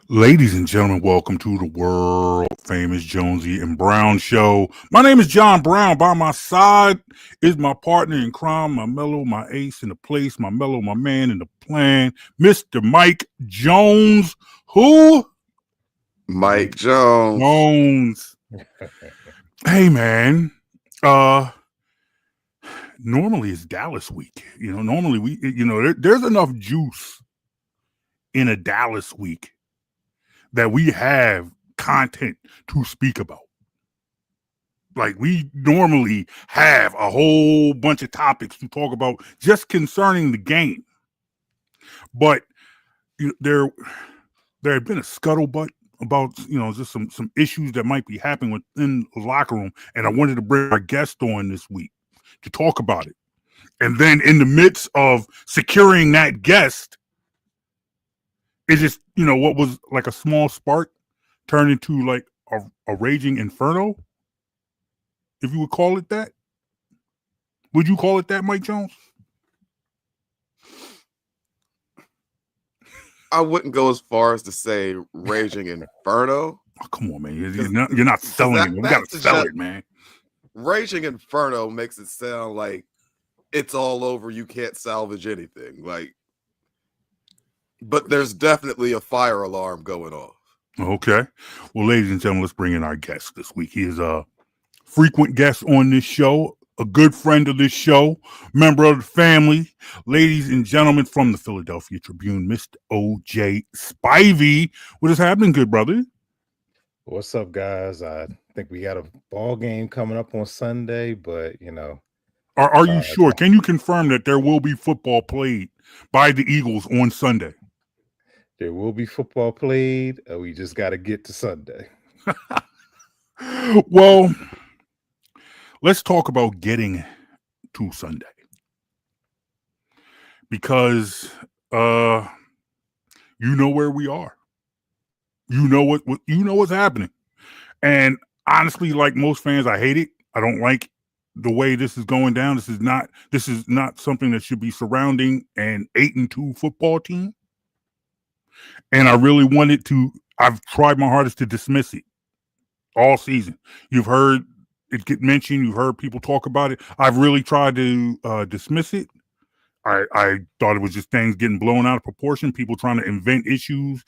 Ladies and gentlemen, welcome to the world famous Jonesy and Brown show. My name is John Brown. By my side is my partner in crime, my mellow, my ace in the place, my mellow, my man in the plan, Mr. Mike Jones. Who? Mike Jones. Jones. Hey man, uh, normally it's Dallas week. Normally there's enough juice in a Dallas week that we have content to speak about. Like we normally have a whole bunch of topics to talk about just concerning the game. But there had been a scuttlebutt about just some issues that might be happening within the locker room, and I wanted to bring our guest on this week to talk about it. And then in the midst of securing that guest, it just what was like a small spark turned into like a raging inferno, if you would call it that. Would you call it that, Mike Jones? I wouldn't go as far as to say raging inferno. Oh, come on, man. You're not selling it. We got to sell it, man. Raging inferno makes it sound like it's all over. You can't salvage anything. But there's definitely a fire alarm going off. Okay. Well, ladies and gentlemen, let's bring in our guest this week. He is a frequent guest on this show, a good friend of this show, member of the family. Ladies and gentlemen, from the Philadelphia Tribune, Mr. O.J. Spivey. What is happening, good brother? What's up, guys? I think we got a ball game coming up on Sunday, but Are you sure? Can you confirm that there will be football played by the Eagles on Sunday? There will be football played. We just got to get to Sunday. Well, let's talk about getting to Sunday, because you know where we are. You know what's happening. And honestly, like most fans, I hate it. I don't like the way this is going down. This is not something that should be surrounding an 8-2 football team. And I really I've tried my hardest to dismiss it all season. You've heard it get mentioned. You've heard people talk about it. I've really tried to dismiss it. I thought it was just things getting blown out of proportion, people trying to invent issues,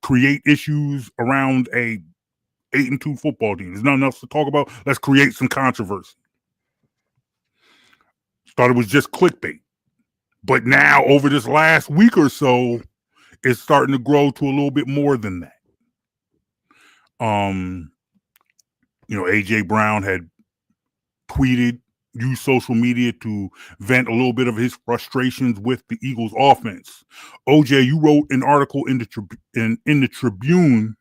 create issues around a 8-2 football team. There's nothing else to talk about. Let's create some controversy. Thought it was just clickbait. But now, over this last week or so, it's starting to grow to a little bit more than that. AJ Brown had tweeted, used social media to vent a little bit of his frustrations with the Eagles offense. OJ, you wrote an article in the Tribune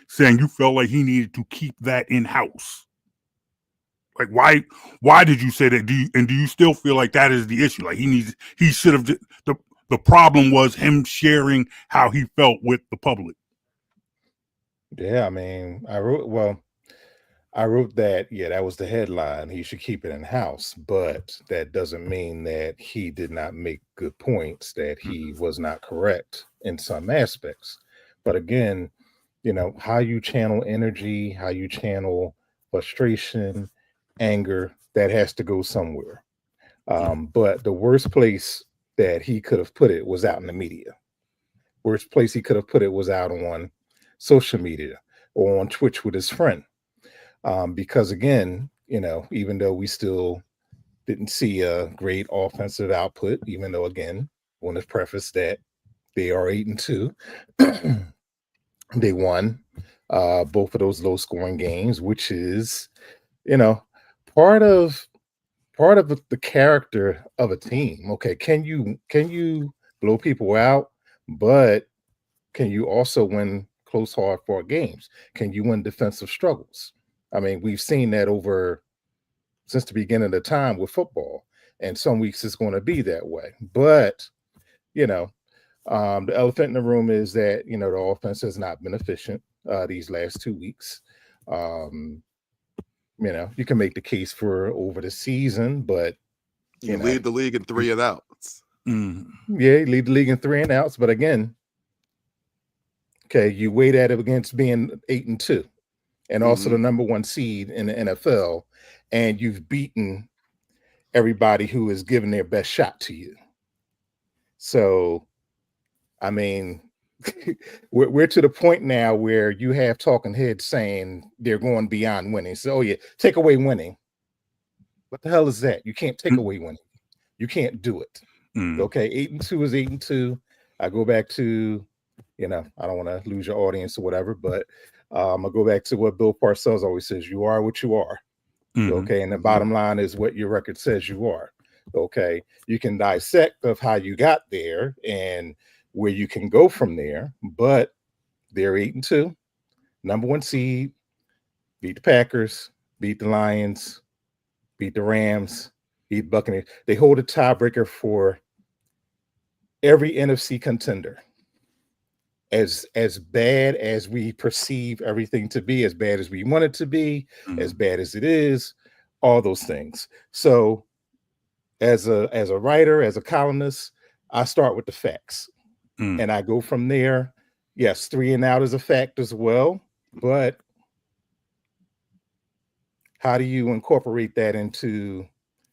saying you felt like he needed to keep that in-house. Like, why did you say that? Do you still feel like that is the issue? Like he should have, the problem was him sharing how he felt with the public. Yeah, I mean, I wrote that, that was the headline. He should keep it in-house, but that doesn't mean that he did not make good points, that he was not correct in some aspects. But again, how you channel energy, how you channel frustration, anger, that has to go somewhere. But the worst place that he could have put it was out in the media. Worst place he could have put it was out on social media or on Twitch with his friend. Because again, even though we still didn't see a great offensive output, even though, again, I want to preface that they are 8-2. They won both of those low scoring games, which is, part of the character of a team. Okay, can you blow people out, but can you also win close, hard-fought games? Can you win defensive struggles? I mean, we've seen that since the beginning of the time with football, and some weeks it's going to be that way. But the elephant in the room is that the offense has not been efficient these last 2 weeks. You can make the case for over the season, but you lead the league in 3 and outs. Yeah, lead the league in 3 and outs. But again, Okay, you weigh that up against being 8-2, and also the Mhm. number 1 seed in the NFL, and you've beaten everybody who is giving their best shot to you. So, I mean, we're to the point now where you have talking heads saying they're going beyond winning. So, oh yeah, take away winning. What the hell is that? You can't take away winning. You can't do it. Mm. Okay, 8-2 is 8-2. I go back to, I don't want to lose your audience or whatever, but I go back to what Bill Parcells always says: you are what you are. Okay, and the bottom line is what your record says you are. Okay, you can dissect of how you got there and where you can go from there, but they're 8-2, number 1 seed, beat the Packers, beat the Lions, beat the Rams, beat the Buccaneers. They hold a tiebreaker for every NFC contender. As bad as we perceive everything to be, as bad as we want it to be, as bad as it is, all those things. So as a writer, as a columnist, I start with the facts and I go from there. Yes, 3 and out is a fact as well, but how do you incorporate that into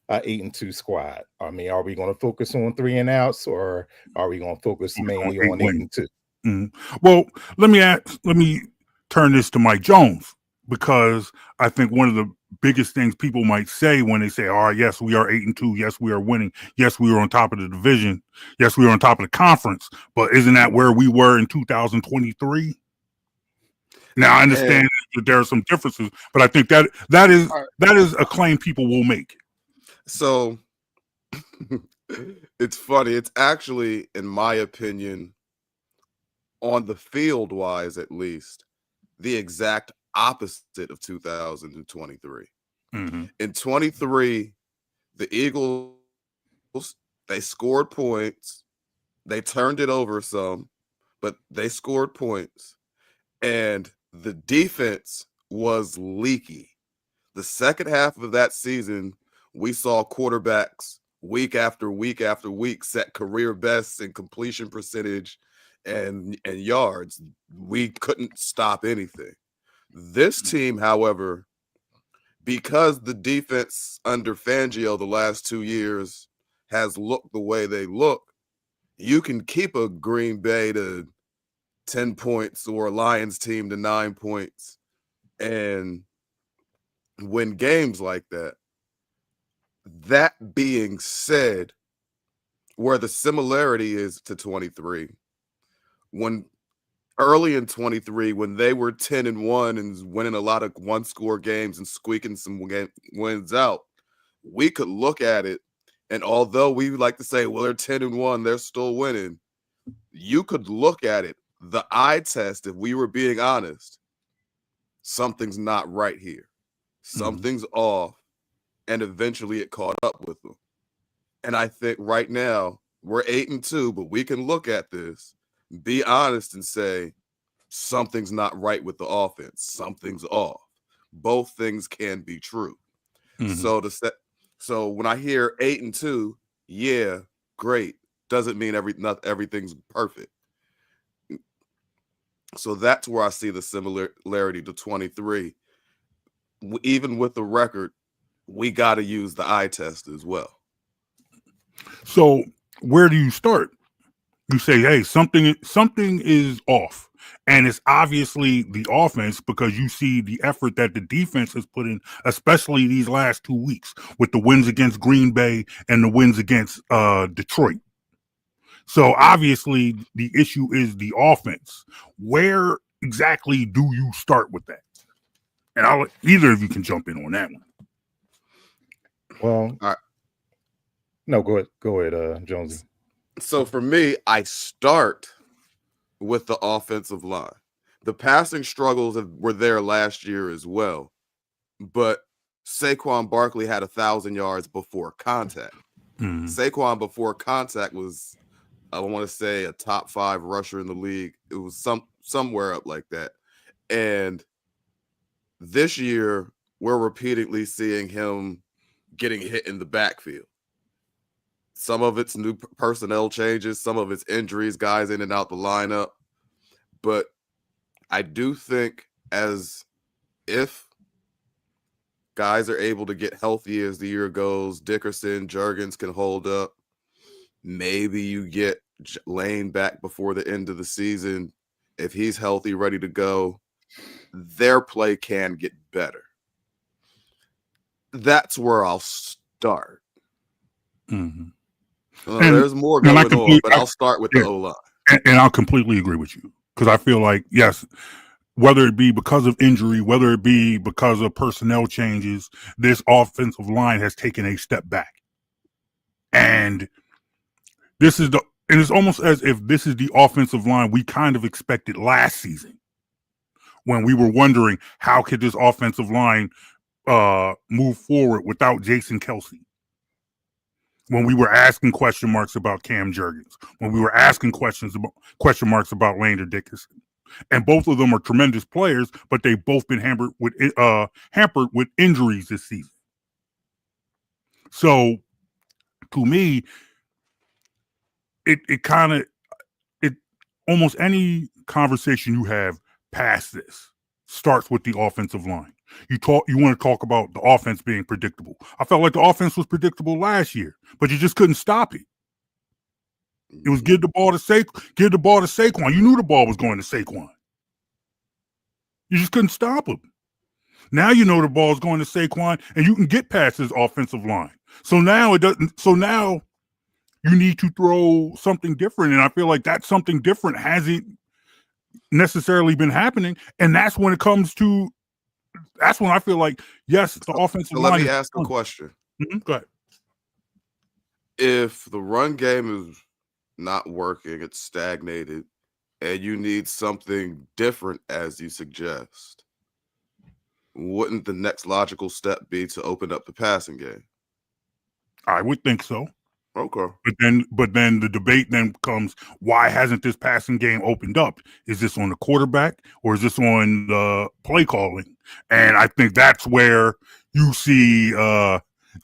an 8-2 squad? I mean, are we going to focus on 3 and outs, or are we going to focus mainly on 8-2? Well, let me turn this to Mike Jones, because I think one of the biggest things people might say when they say, all right, yes, we are 8-2. Yes, we are winning. Yes, we are on top of the division. Yes, we are on top of the conference. But isn't that where we were in 2023? Now, I understand that there are some differences, but I think that is a claim people will make. So it's funny. It's actually, in my opinion, on the field wise, at least, the exact opposite of 2023. In 23, the Eagles, they scored points. They turned it over some, but they scored points. And the defense was leaky. The second half of that season, we saw quarterbacks week after week after week set career bests in completion percentage and yards. We couldn't stop anything. This team, however, because the defense under Fangio the last 2 years has looked the way they look, you can keep a Green Bay to 10 points or a Lions team to 9 points and win games like that. That being said, where the similarity is to 23, when early in 23, when they were 10-1 and winning a lot of one-score games and squeaking some wins out, we could look at it, and although we like to say, well, they're 10-1, they're still winning, you could look at it, the eye test, if we were being honest, something's not right here. Something's off, and eventually it caught up with them. And I think right now we're 8-2, but we can look at this, be honest, and say something's not right with the offense. Something's off. Both things can be true. So when I hear 8-2, yeah, great. Doesn't mean everything's perfect. So that's where I see the similarity to 23. Even with the record, we got to use the eye test as well. So where do you start? You say, hey, something is off. And it's obviously the offense, because you see the effort that the defense has put in, especially these last 2 weeks with the wins against Green Bay and the wins against Detroit. So obviously the issue is the offense. Where exactly do you start with that? And either of you can jump in on that one. Well, no, go ahead, Jonesy. So for me, I start with the offensive line. The passing struggles were there last year as well, but Saquon Barkley had 1,000 yards before contact. Saquon before contact was, I want to say, a top 5 rusher in the league. It was somewhere up like that. And this year, we're repeatedly seeing him getting hit in the backfield. Some of it's new personnel changes, some of it's injuries, guys in and out the lineup. But I do think if guys are able to get healthy as the year goes, Dickerson, Juergens can hold up. Maybe you get Lane back before the end of the season. If he's healthy, ready to go, their play can get better. That's where I'll start. Mm-hmm. There's more going on, but I'll start with the O-line. And I'll completely agree with you, because I feel like, yes, whether it be because of injury, whether it be because of personnel changes, this offensive line has taken a step back. And it's almost as if this is the offensive line we kind of expected last season, when we were wondering how could this offensive line move forward without Jason Kelce. When we were asking question marks about Cam Juergens, when we were asking question marks about Lander Dickerson. And both of them are tremendous players, but they've both been hampered with injuries this season. So, to me, it almost any conversation you have past this starts with the offensive line. You want to talk about the offense being predictable. I felt like the offense was predictable last year, but you just couldn't stop it. It was give the ball to Saquon. You knew the ball was going to Saquon. You just couldn't stop him. Now you know the ball is going to Saquon, and you can get past his offensive line. So now you need to throw something different, and I feel like that something different hasn't necessarily been happening, and that's when I feel like, yes, the offensive line. Let me ask a question. Mm-hmm. Go ahead. If the run game is not working, it's stagnated, and you need something different, as you suggest, wouldn't the next logical step be to open up the passing game? I would think so. Okay. But then the debate then comes, why hasn't this passing game opened up? Is this on the quarterback, or is this on the play calling? And I think that's where you see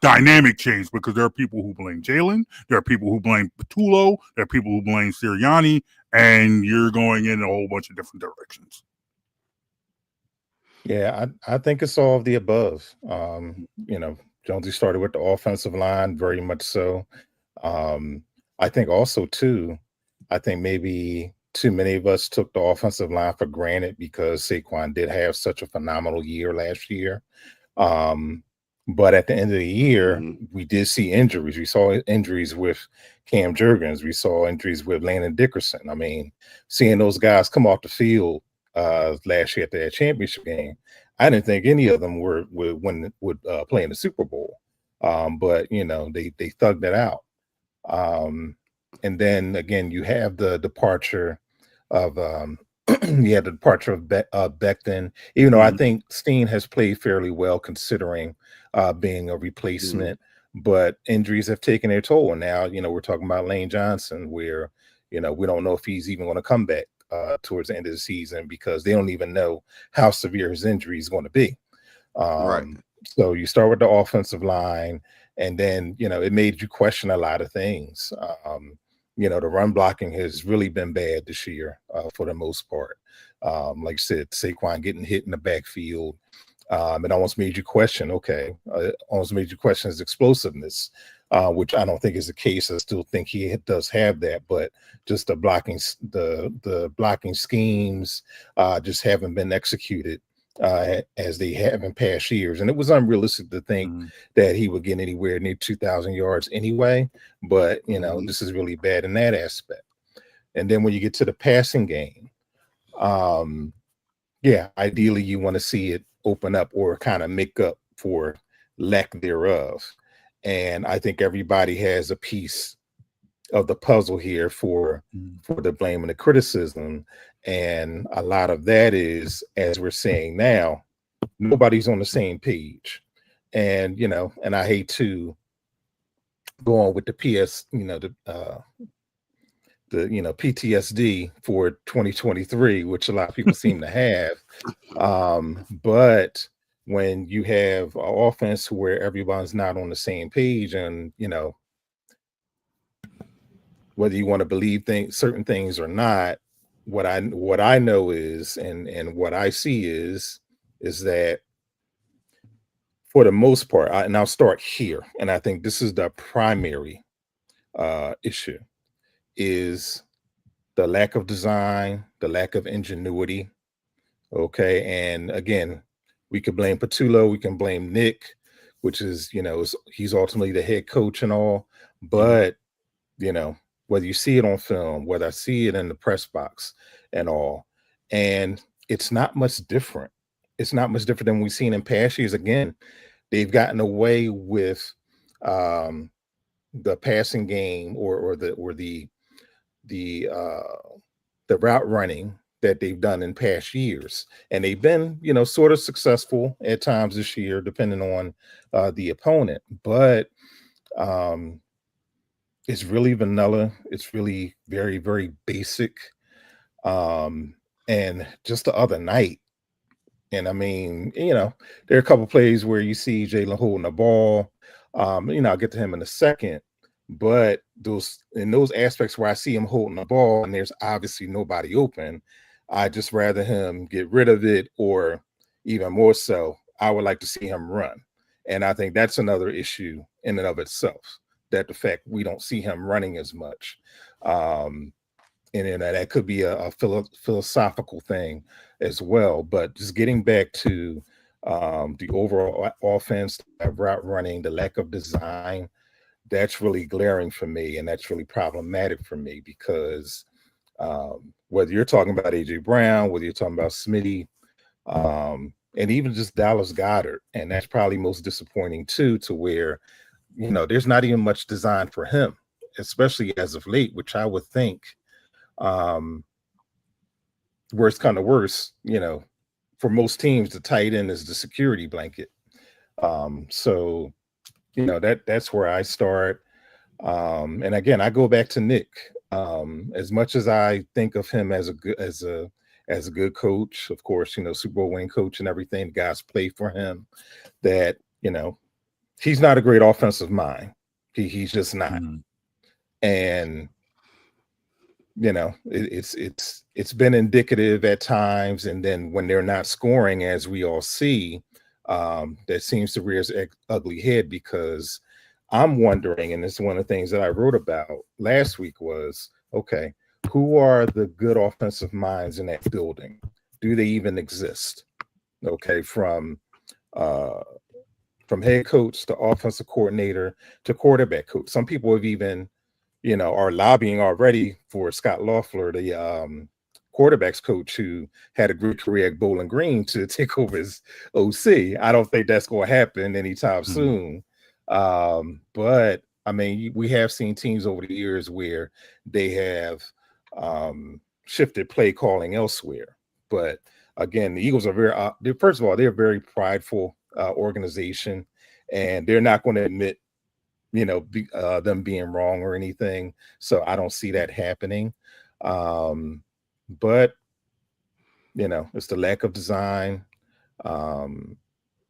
dynamic change, because there are people who blame JALEN, there are people who blame Patullo, there are people who blame Sirianni, and you're going in a whole bunch of different directions. Yeah, I think it's all of the above. Jonesy started with the offensive line, very much so. I think also too, maybe too many of us took the offensive line for granted because Saquon did have such a phenomenal year last year. But at the end of the year, we did see injuries. We saw injuries with Cam Juergens. We saw injuries with Landon Dickerson. I mean, seeing those guys come off the field last year at that championship game, I didn't think any of them would play in the Super Bowl. But they thugged it out. And then again, you have the departure of Becton. Even though I think Steen has played fairly well considering being a replacement, but injuries have taken their toll. And now, we're talking about Lane Johnson, where, we don't know if he's even going to come back towards the end of the season, because they don't even know how severe his injury is going to be. Right. So you start with the offensive line, and then, it made you question a lot of things. The run blocking has really been bad this year for the most part. Like you said, Saquon getting hit in the backfield. It almost made you question, his explosiveness, which I don't think is the case. I still think he does have that, but just the blocking schemes just haven't been executed as they have in past years. And it was unrealistic to think that he would get anywhere near 2,000 yards anyway. But, this is really bad in that aspect. And then when you get to the passing game, ideally you want to see it open up or kind of make up for lack thereof. And I think everybody has a piece of the puzzle here for the blame and the criticism. And a lot of that is, as we're saying now, nobody's on the same page. And, and I hate to go on with the PTSD for 2023, which a lot of people seem to have. But when you have an offense where everyone's not on the same page, and, whether you want to believe certain things or not, what I know is, and what I see is that for the most part, and I'll start here, and I think this is the primary issue, is the lack of design, the lack of ingenuity. Okay, and again, we could blame Petula, we can blame Nick, which is, he's ultimately the head coach and all, but whether you see it on film, whether I see it in the press box and all, and it's not much different. It's not much different than we've seen in past years. Again, they've gotten away with the passing game or the route running that they've done in past years, and they've been sort of successful at times this year, depending on the opponent. But it's really vanilla. It's really very, very basic. And just the other night, and I mean, there are a couple plays where you see Jalen holding the ball. I'll get to him in a second, but those aspects where I see him holding the ball and there's obviously nobody open, I just rather him get rid of it, or even more so, I would like to see him run. And I think that's another issue in and of itself, that the fact we don't see him running as much. And then that could be a philosophical thing as well. But just getting back to the overall offense, route running, the lack of design, that's really glaring for me, and that's really problematic for me, because whether you're talking about AJ Brown, whether you're talking about Smitty, and even just Dallas Goedert, and that's probably most disappointing too, to where there's not even much design for him, especially as of late, which I would think where it's kind of worse, for most teams, the tight end is the security blanket. So that's where I start. And again, I go back to Nick. As much as I think of him as a good coach, of course, Super Bowl winning coach and everything, the guys play for him, that he's not a great offensive mind. He's just not. And it's been indicative at times, and then when they're not scoring, as we all see, that seems to rear its ugly head, because I'm wondering, and it's one of the things that I wrote about last week, was, okay, who are the good offensive minds in that building? Do they even exist? Okay, from head coach to offensive coordinator to quarterback coach. Some people have even, are lobbying already for Scott Loeffler, the quarterbacks coach who had a great career at Bowling Green, to take over as OC. I don't think that's going to happen anytime soon. But I mean, we have seen teams over the years where they have shifted play calling elsewhere. But again, the Eagles are first of all, they're a very prideful organization, and they're not going to admit, them being wrong or anything. So I don't see that happening. But it's the lack of design. The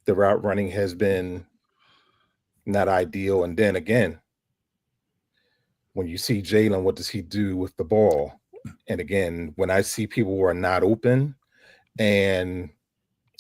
route running has been not ideal. And then again, when you see Jalen, what does he do with the ball? And again, when I see people who are not open, and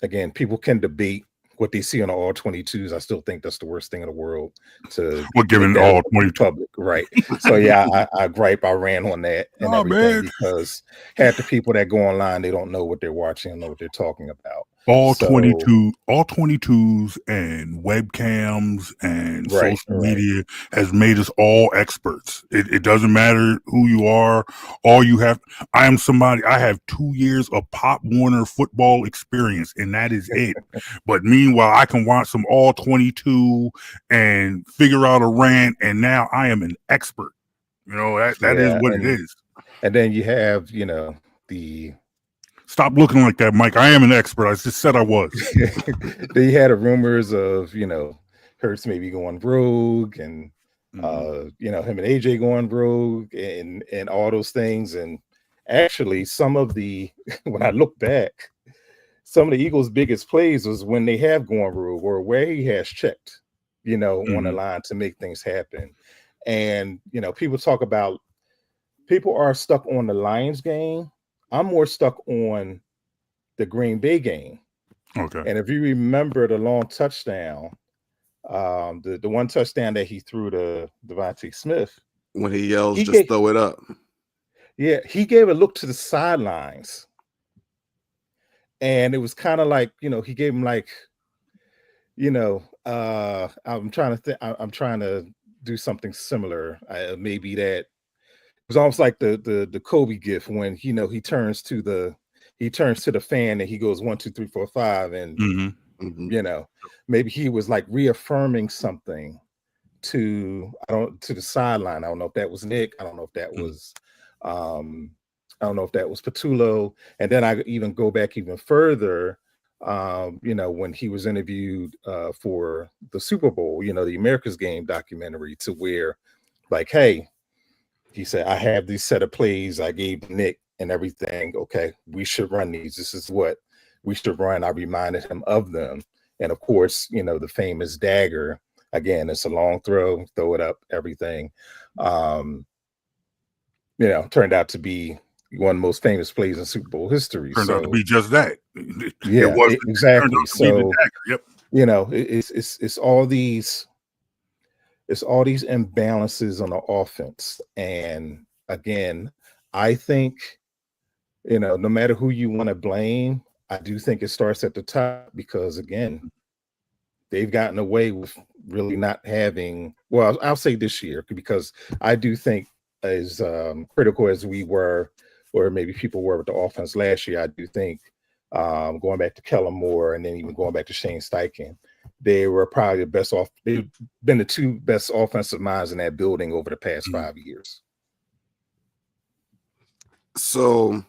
again, people can debate what they see on the all 22s. I still think that's the worst thing in the world to given all 22 public, right? So yeah, I ran on that and everything, because half the people that go online, they don't know what they're watching and know what they're talking about. All 22s and webcams and social media has made us all experts. It doesn't matter who you are. All you have, I have 2 years of Pop Warner football experience, and that is it. But meanwhile, I can watch some all 22 and figure out a rant, and now I am an expert. That is what it is. And then you have, the... Stop looking like that, Mike. I am an expert. I just said I was. They had rumors of, Hurts maybe going rogue, and him and AJ going rogue, and all those things. And actually, some of the when I look back, some of the Eagles' biggest plays was when they have gone rogue, or where he has checked, on the line to make things happen. And people are stuck on the Lions game. I'm more stuck on the Green Bay game. Okay. And if you remember the long touchdown, the one touchdown that he threw to Devontae Smith, When he yells, he just gave throw it up. he gave a look to the sidelines, and it was kind of like, he gave him like, I'm trying to think, I'm trying to do something similar. Maybe that it was almost like the Kobe gift when he turns to the fan and he goes 1, 2, 3, 4, 5, and Mm-hmm. maybe he was like reaffirming something to the sideline. I don't know if that was Nick. I don't know if that was Patullo. And then I even go back even further, when he was interviewed for the Super Bowl, the America's Game documentary, to where like, hey, he said, I have these set of plays I gave Nick and everything. Okay, we should run these. This is what we should run. I reminded him of them. And of course, the famous dagger. Again, it's a long throw it up, everything. Turned out to be one of the most famous plays in Super Bowl history. Turned out to be just that. Yeah, exactly. So, yep. It's all these imbalances on the offense. And again, I think, no matter who you want to blame, I do think it starts at the top, because again, they've gotten away with really not having, well, I'll say this year, because I do think, as critical as we were, or maybe people were with the offense last year, I do think going back to Kellen Moore and then even going back to Shane Steichen, they were probably they've been the two best offensive minds in that building over the past 5 years. So,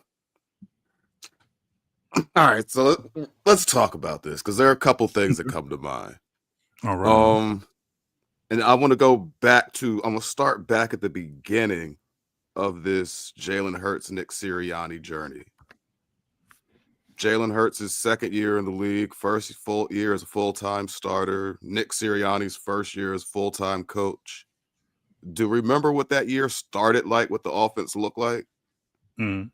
all right, so let's talk about this, because there are a couple things that come to mind. All right. And I want to go back to, I'm going to start back at the beginning of this Jalen Hurts, Nick Sirianni journey. Jalen Hurts' second year in the league, first full year as a full-time starter. Nick Sirianni's first year as full-time coach. Do you remember what that year started like, what the offense looked like? Mm.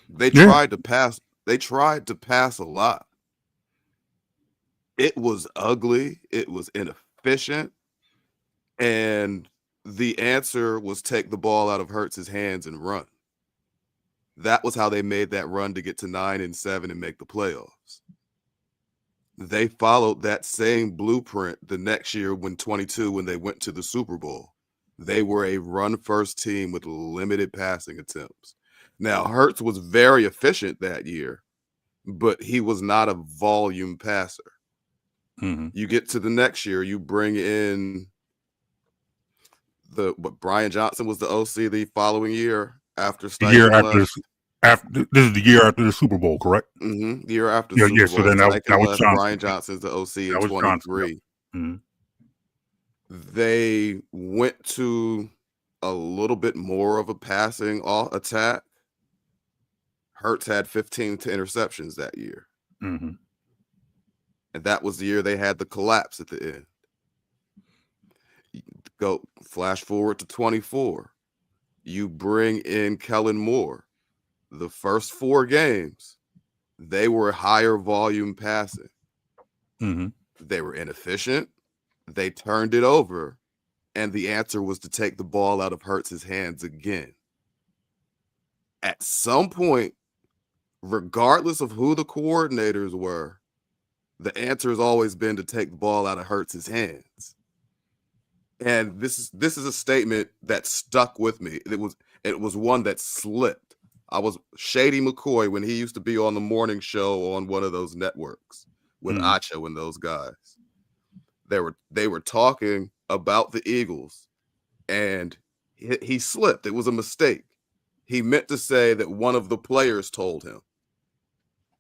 They tried to pass. They tried to pass a lot. It was ugly. It was inefficient. And the answer was take the ball out of Hurts' hands and run. That was how they made that run to get to 9-7 and make the playoffs. They followed that same blueprint the next year when they went to the Super Bowl. They were a run-first team with limited passing attempts. Now, Hurts was very efficient that year, but he was not a volume passer. Mm-hmm. You get to the next year, you bring in Brian Johnson was the OC the following year after Steichen left. This is the year after the Super Bowl, correct? Mm-hmm. The year after the Super Bowl. So then that was Johnson. Brian Johnson's the OC in 23. Yep. Mm-hmm. They went to a little bit more of a passing attack. Hurts had 15 interceptions that year. Mm-hmm. And that was the year they had the collapse at the end. Go flash forward to 24. You bring in Kellen Moore. The first 4 games, they were higher volume passing. Mm-hmm. They were inefficient. They turned it over. And the answer was to take the ball out of Hurts' hands again. At some point, regardless of who the coordinators were, the answer has always been to take the ball out of Hurts' hands. And this is a statement that stuck with me. It was one that slipped. I was Shady McCoy when he used to be on the morning show on one of those networks with Acho and those guys. They were talking about the Eagles, and he slipped. It was a mistake. He meant to say that one of the players told him,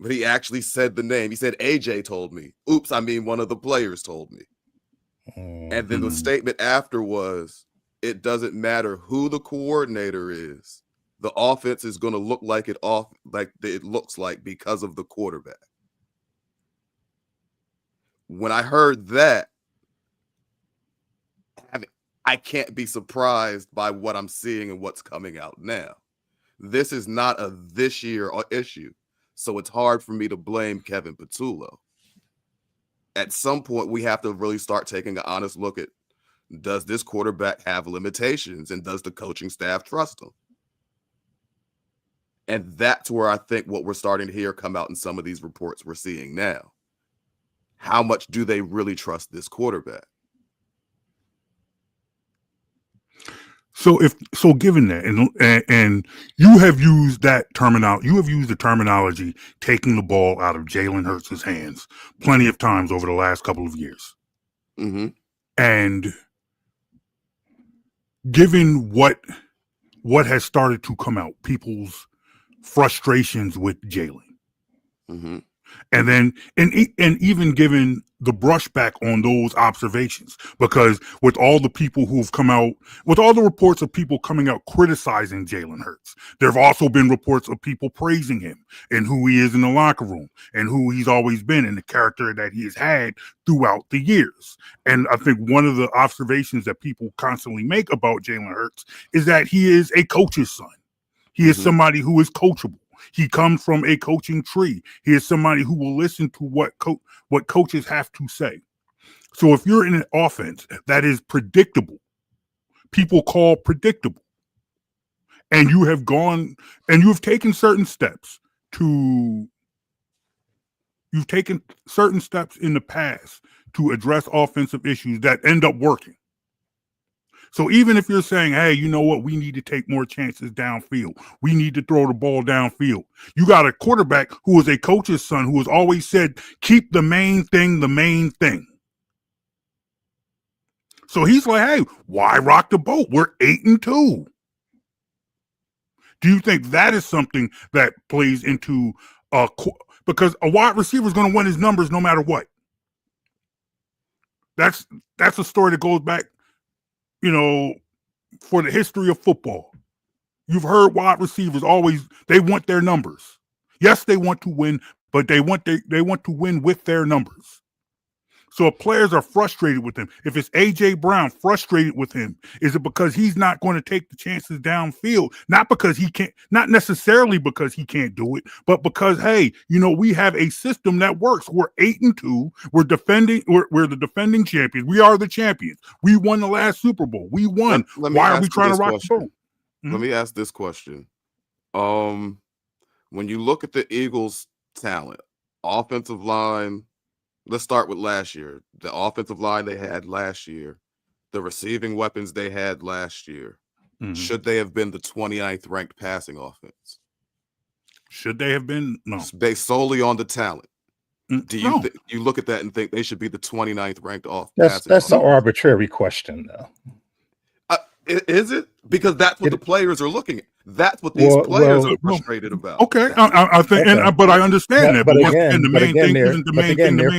but he actually said the name. He said, AJ told me. Oops, I mean one of the players told me. And then the statement after was, it doesn't matter who the coordinator is. The offense is going to look like it looks like because of the quarterback. When I heard that, I can't be surprised by what I'm seeing and what's coming out now. this is not a this year issue. So it's hard for me to blame Kevin Patullo. At some point, we have to really start taking an honest look at, does this quarterback have limitations, and does the coaching staff trust him? And that's where I think what we're starting to hear come out in some of these reports we're seeing now. How much do they really trust this quarterback? So given that, and you have used that terminology, you have used the terminology taking the ball out of Jalen Hurts' hands plenty of times over the last couple of years. Mm-hmm. And given what has started to come out, people's frustrations with Jalen. Mm-hmm. And then, and even given the brushback on those observations, because with all the people who have come out, with all the reports of people coming out criticizing Jalen Hurts, there have also been reports of people praising him and who he is in the locker room and who he's always been and the character that he has had throughout the years. And I think one of the observations that people constantly make about Jalen Hurts is that he is a coach's son. He is somebody who is coachable. He comes from a coaching tree. He is somebody who will listen to what coaches have to say. So if you're in an offense that is predictable, people call predictable, and you have gone and you have taken certain steps in the past to address offensive issues that end up working. So even if you're saying, hey, you know what, we need to take more chances downfield, we need to throw the ball downfield, you got a quarterback who is a coach's son who has always said, keep the main thing the main thing. So he's like, hey, why rock the boat? We're 8-2. Do you think that is something that plays into because a wide receiver is going to win his numbers no matter what? That's a story that goes back, for the history of football. You've heard wide receivers always, they want their numbers. Yes, they want to win, but they want to win with their numbers. So if players are frustrated with him, if it's A.J. Brown frustrated with him, is it because he's not going to take the chances downfield? Not because he can't, not necessarily because he can't do it, but because, hey, we have a system that works. We're 8-2. We're the defending champions. We are the champions. We won the last Super Bowl. We won. Why are we trying to rock the boat? Let me ask this question. When you look at the Eagles' talent, offensive line, let's start with last year. The offensive line they had last year, the receiving weapons they had last year, should they have been the 29th ranked passing offense? Should they have been? No. Based solely on the talent. Do you you look at that and think they should be the 29th ranked That's an arbitrary question, though. Is it? Because that's what the players are looking at. That's what these players are frustrated about. Okay, I think, but I understand that. But again, the main thing isn't the main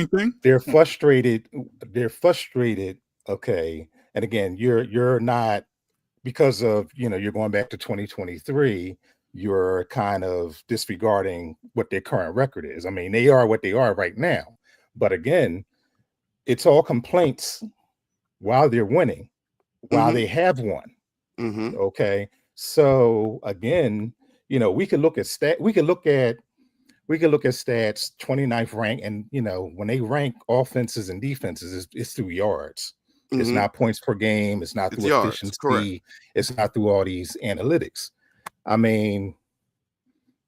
thing. They're frustrated. They're frustrated. Okay, and again, you're not, because of you're going back to 2023. You're kind of disregarding what their current record is. I mean, they are what they are right now. But again, it's all complaints while they're winning. While they have won. Okay. So again, we could look at stats 29th rank, and when they rank offenses and defenses, it's through yards. It's not points per game, it's not through efficiency, it's not through all these analytics. I mean,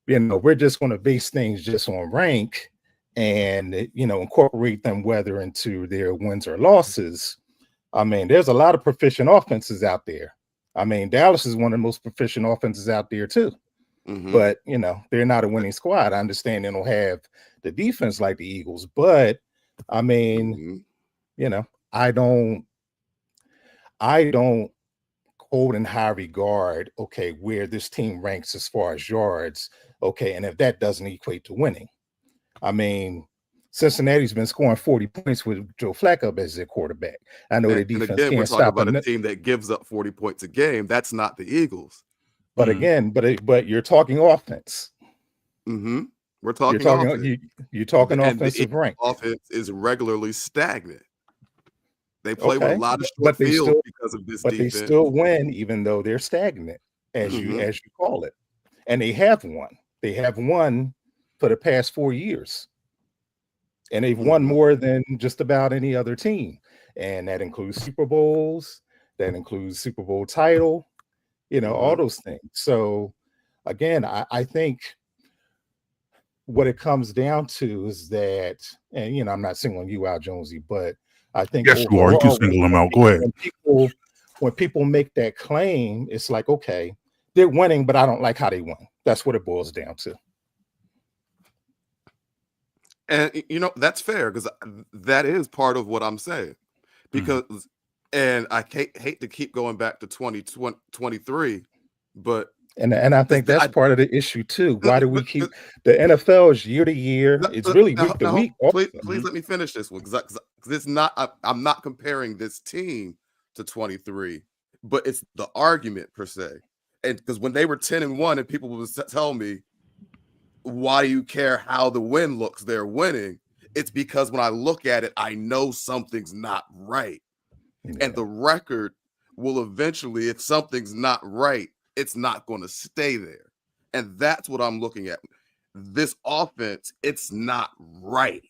we're just going to base things just on rank and incorporate them whether into their wins or losses. I mean, there's a lot of proficient offenses out there. I mean, Dallas is one of the most proficient offenses out there too. But, they're not a winning squad. I understand they don't have the defense like the Eagles, but I mean, I don't hold in high regard, okay, where this team ranks as far as yards. Okay. And if that doesn't equate to winning, I mean, Cincinnati's been scoring 40 points with Joe Flacco as their quarterback. I know the defense can't stop about a team that gives up 40 points a game. That's not the Eagles. But again, but you're talking offense. We're talking offense. You're talking offensive rank. Offense is regularly stagnant. They play with a lot of short field because of this defense. But they still win, even though they're stagnant, as you call it. and they have won. They have won for the past 4 years. And they've won more than just about any other team. And that includes Super Bowls, that includes Super Bowl title, all those things. So again, I think what it comes down to is that, and I'm not singling you out, Jonesy, but I think yes, you are. You can single them out. Go ahead. When people make that claim, it's like, okay, they're winning, but I don't like how they won. That's what it boils down to. And that's fair, because that is part of what I'm saying. Because and I hate to keep going back to 2023, but and I think that's part of the issue too. Why do we keep the NFL is year to year? It's really week to week. Please let me finish this one, because it's not. I'm not comparing this team to 23, but it's the argument per se. And because when they were 10-1, and people would tell me, why do you care how the win looks? They're winning. It's because when I look at it, I know something's not right. Yeah. And the record will eventually, if something's not right, it's not going to stay there. And that's what I'm looking at. This offense, it's not right.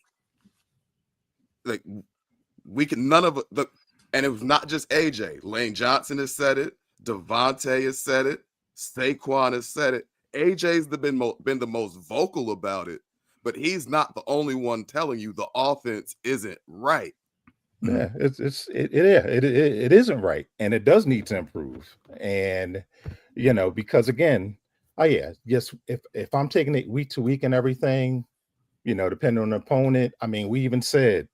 Like, we can, none of it, and it was not just AJ. Lane Johnson has said it. Devontae has said it. Saquon has said it. AJ's been the most vocal about it, but he's not the only one telling you the offense isn't right. Yeah, it isn't right, and it does need to improve. And because again, yes, if I'm taking it week to week and everything, depending on the opponent. I mean, we even said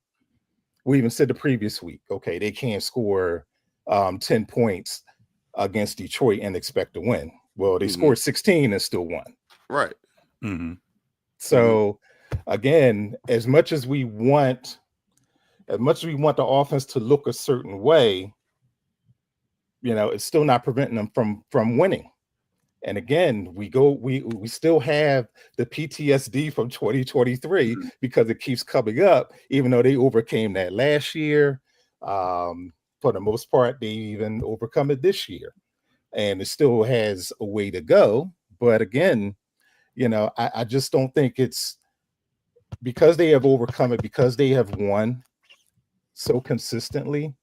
the previous week, okay, they can't score 10 points against Detroit and expect to win. Well, they scored 16 and still won. Right. So again, as much as we want the offense to look a certain way, it's still not preventing them from winning. And again, we still have the PTSD from 2023 because it keeps coming up, even though they overcame that last year. For the most part, they even overcome it this year. And it still has a way to go. But again, I just don't think it's because they have overcome it, because they have won so consistently.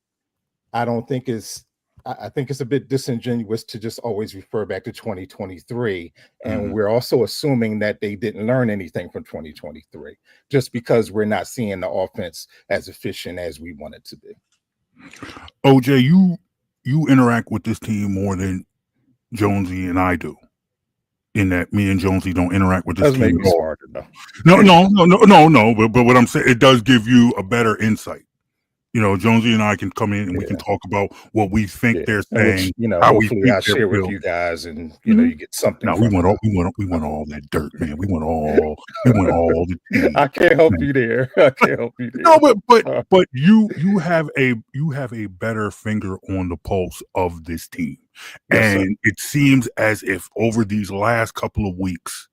I think it's a bit disingenuous to just always refer back to 2023. And we're also assuming that they didn't learn anything from 2023, just because we're not seeing the offense as efficient as we want it to be. OJ, you interact with this team more than Jonesy and I do, in that me and Jonesy don't interact with this team at all. Smarter, though. No. But what I'm saying, it does give you a better insight. Jonesy and I can come in and we can talk about what we think they're saying. Which, hopefully I share with you guys, and you get something. No, we want all that dirt, man. We want all the. I can't help you there. No, but you have a better finger on the pulse of this team, and it seems as if over these last couple of weeks,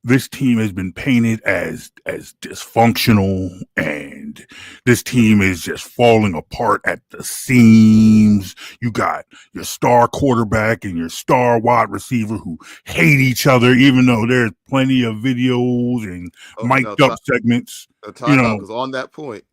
this team has been painted as dysfunctional, and this team is just falling apart at the seams. You got your star quarterback and your star wide receiver who hate each other, even though there's plenty of videos and mic'd up segments. Because on that point,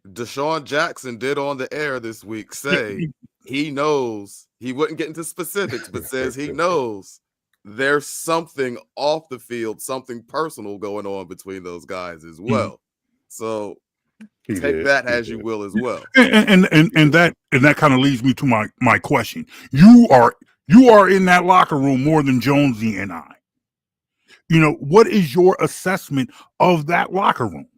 Deshaun Jackson did on the air this week say he knows, he wouldn't get into specifics, but says he knows there's something off the field, something personal going on between those guys as well. So take that as you will as well. And that kind of leads me to my question. You are in that locker room more than Jonesy and I. What is your assessment of that locker room?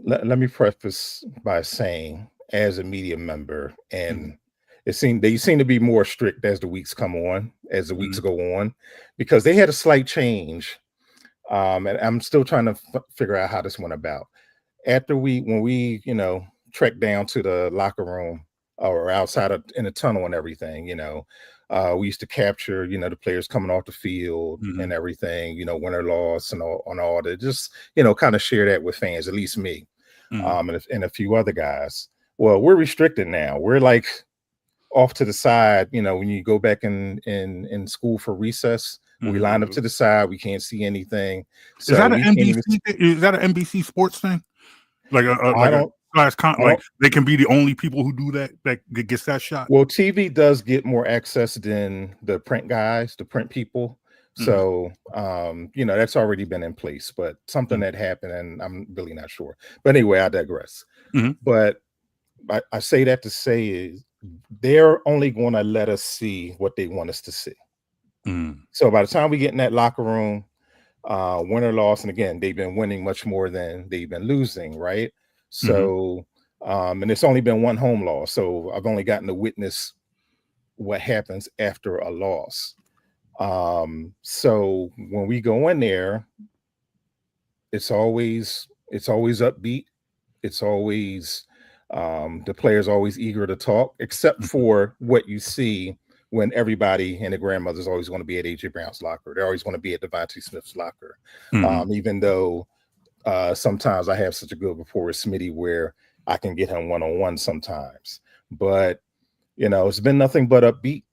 Let me preface by saying, as a media member, and they seem to be more strict as the weeks go on, because they had a slight change. And I'm still trying to figure out how this went about. When we trekked down to the locker room or outside in the tunnel and everything, we used to capture, the players coming off the field and everything, win or loss and all that. Just, kind of share that with fans, at least me, and a few other guys. Well, we're restricted now. We're like off to the side, you know, when you go back in school for recess, we line up to the side, we can't see anything. So is that an we can't even NBC? Is that an NBC sports thing? Like I don't like they can be the only people who do that gets that shot. Well, TV does get more access than the print guys, the print people. So, you know, that's already been in place, but something that happened, and I'm really not sure. But anyway, I digress. But I say that to say is they're only going to let us see what they want us to see. So by the time we get in that locker room, win or loss, and again, they've been winning much more than they've been losing, right? So, and it's only been one home loss. So I've only gotten to witness what happens after a loss. So when we go in there, it's always upbeat. It's always the players always eager to talk, except for what you see when everybody and the grandmother's always want to be at AJ Brown's locker. They always want to be at Devontae Smith's locker. Even though sometimes I have such a good rapport with Smitty where I can get him one-on-one sometimes. But, you know, it's been nothing but upbeat.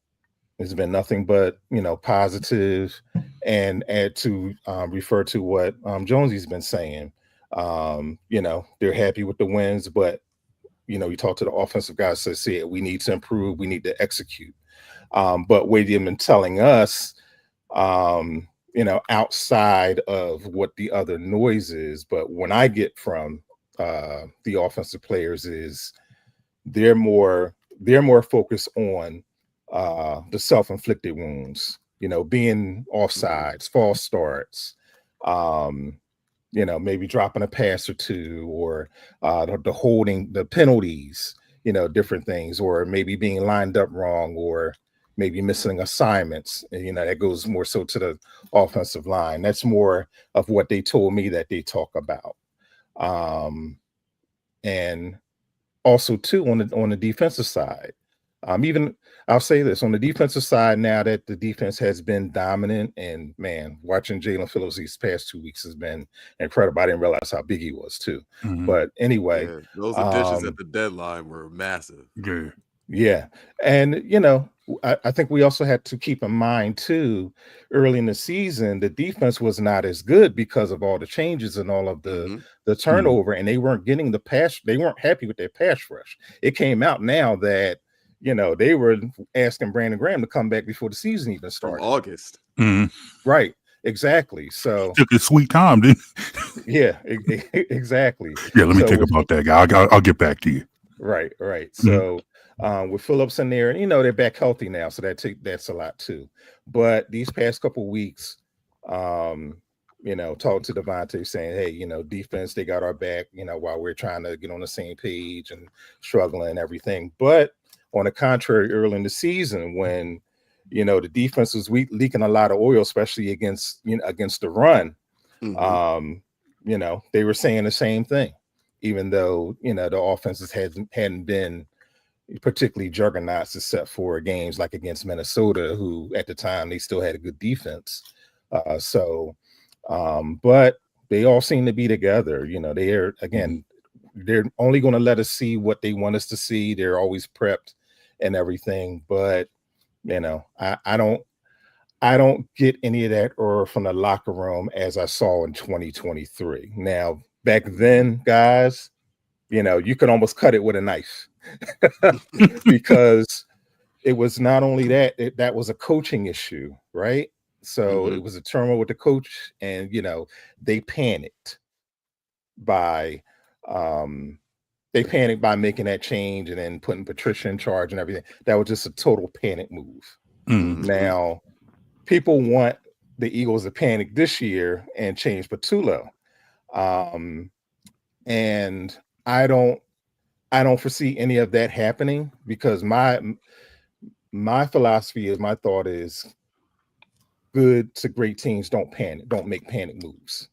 It's been nothing but, you know, positive. And add to refer to what Jonesy's been saying. You know, they're happy with the wins, but, you know, you talk to the offensive guys, say we need to improve, we need to execute. But what they've been telling us, you know, outside of what the other noise is, but when I get from the offensive players is they're more focused on the self-inflicted wounds, you know, being offsides, false starts, you know, maybe dropping a pass or two, or the holding, the penalties, you know, different things, or maybe being lined up wrong, or maybe missing assignments. And, you know, that goes more so to the offensive line. That's more of what they told me that they talk about. And also too on the defensive side, even I'll say this on the defensive side, now that the defense has been dominant, and man, watching Jalen Phillips these past 2 weeks has been incredible. I didn't realize how big he was too. But anyway, those additions at the deadline were massive. Yeah. And, you know, I think we also had to keep in mind too, early in the season, the defense was not as good because of all the changes and all of the turnover, and they weren't getting the pass. They weren't happy with their pass rush. It came out now that, you know, they were asking Brandon Graham to come back before the season even started. From August. Right. Exactly. So took a sweet time, didn't yeah, exactly. Yeah, let me think about that, guy. I'll get back to you. Right. So with Phillips in there, and you know they're back healthy now, so that's a lot too. But these past couple weeks, you know, talking to Devontae, saying, hey, you know, defense, they got our back, you know, while we're trying to get on the same page and struggling and everything. But on the contrary, early in the season, when, you know, the defense was leaking a lot of oil, especially against the run, you know, they were saying the same thing, even though, you know, the offenses hadn't been particularly juggernauts except for games like against Minnesota, who at the time they still had a good defense. But they all seem to be together. You know, they're only going to let us see what they want us to see. They're always prepped and everything. But, you know, I don't get any of that or from the locker room as I saw in 2023. Now, back then, guys, you know, you could almost cut it with a knife because it was not only that was a coaching issue, right? So it was a turmoil with the coach, and, you know, they panicked by making that change and then putting Patricia in charge and everything. That was just a total panic move. Now, people want the Eagles to panic this year and change PHILA. And I don't foresee any of that happening, because my philosophy is, my thought is, good to great teams don't make panic moves,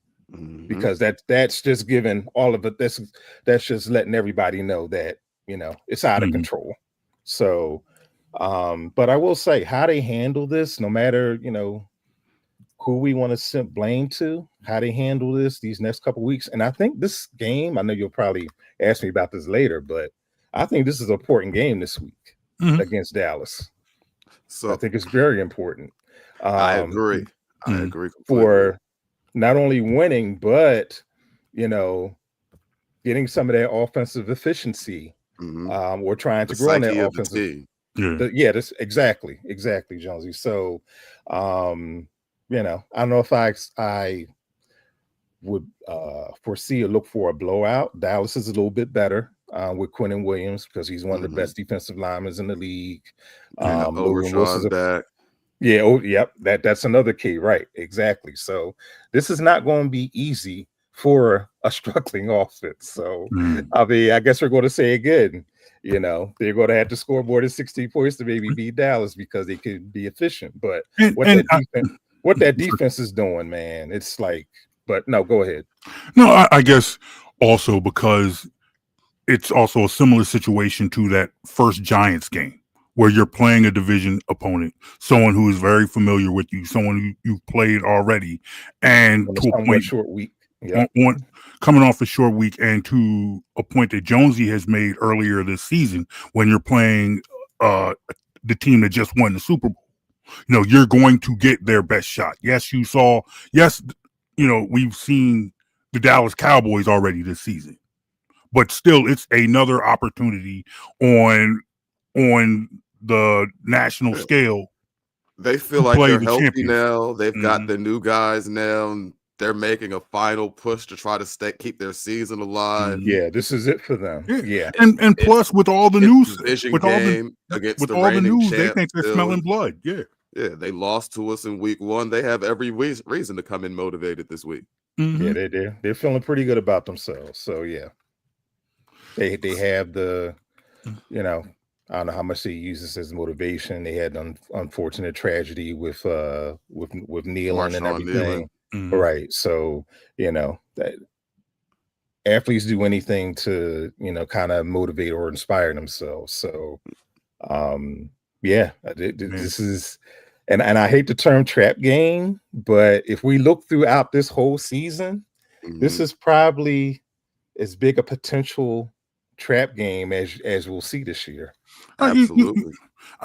because that's just giving all of it. That's just letting everybody know that, you know, it's out of control. So, but I will say how they handle this, no matter, you know, who we want to send blame to, how they handle these next couple of weeks. And I think this game, I know you'll probably ask me about this later, but I think this is an important game this week. against Dallas. So I think it's very important. I agree. I agree completely. For not only winning, but getting some of that offensive efficiency. We're trying to grow on that offensive team. Yeah, that's exactly, Jonesy. So, I don't know if I would foresee or look for a blowout. Dallas is a little bit better with Quinnen Williams because he's one of the best defensive linemen in the league. Logan Wilson's back. Yeah, yep. That's another key, right? Exactly. So this is not going to be easy for a struggling offense. So I mean, I guess we're going to say again, they're going to have to score more than 16 points to maybe beat Dallas because they could be efficient. But what that defense is doing, man, it's like. But no, go ahead. No, I guess also because it's also a similar situation to that first Giants game where you're playing a division opponent, someone who is very familiar with you, someone who you've played already, and to a point, short week, coming off a short week, and to a point that Jonesy has made earlier this season when you're playing the team that just won the Super Bowl. You're going to get their best shot. Yes, we've seen the Dallas Cowboys already this season, but still, it's another opportunity on the national scale. They feel like they're healthy now. They've got the new guys now. And they're making a final push to try to keep their season alive. Yeah, this is it for them. Yeah. And plus, with all the news, with all the news, they think they're smelling blood. Yeah. Yeah, they lost to us in week 1. They have every reason to come in motivated this week. Yeah, they're feeling pretty good about themselves. So yeah, they have the, I don't know how much they use this as motivation. They had an unfortunate tragedy with kneeling and everything, right? So that athletes do anything to kind of motivate or inspire themselves. So this is. And I hate the term trap game, but if we look throughout this whole season, this is probably as big a potential trap game as we'll see this year. Absolutely.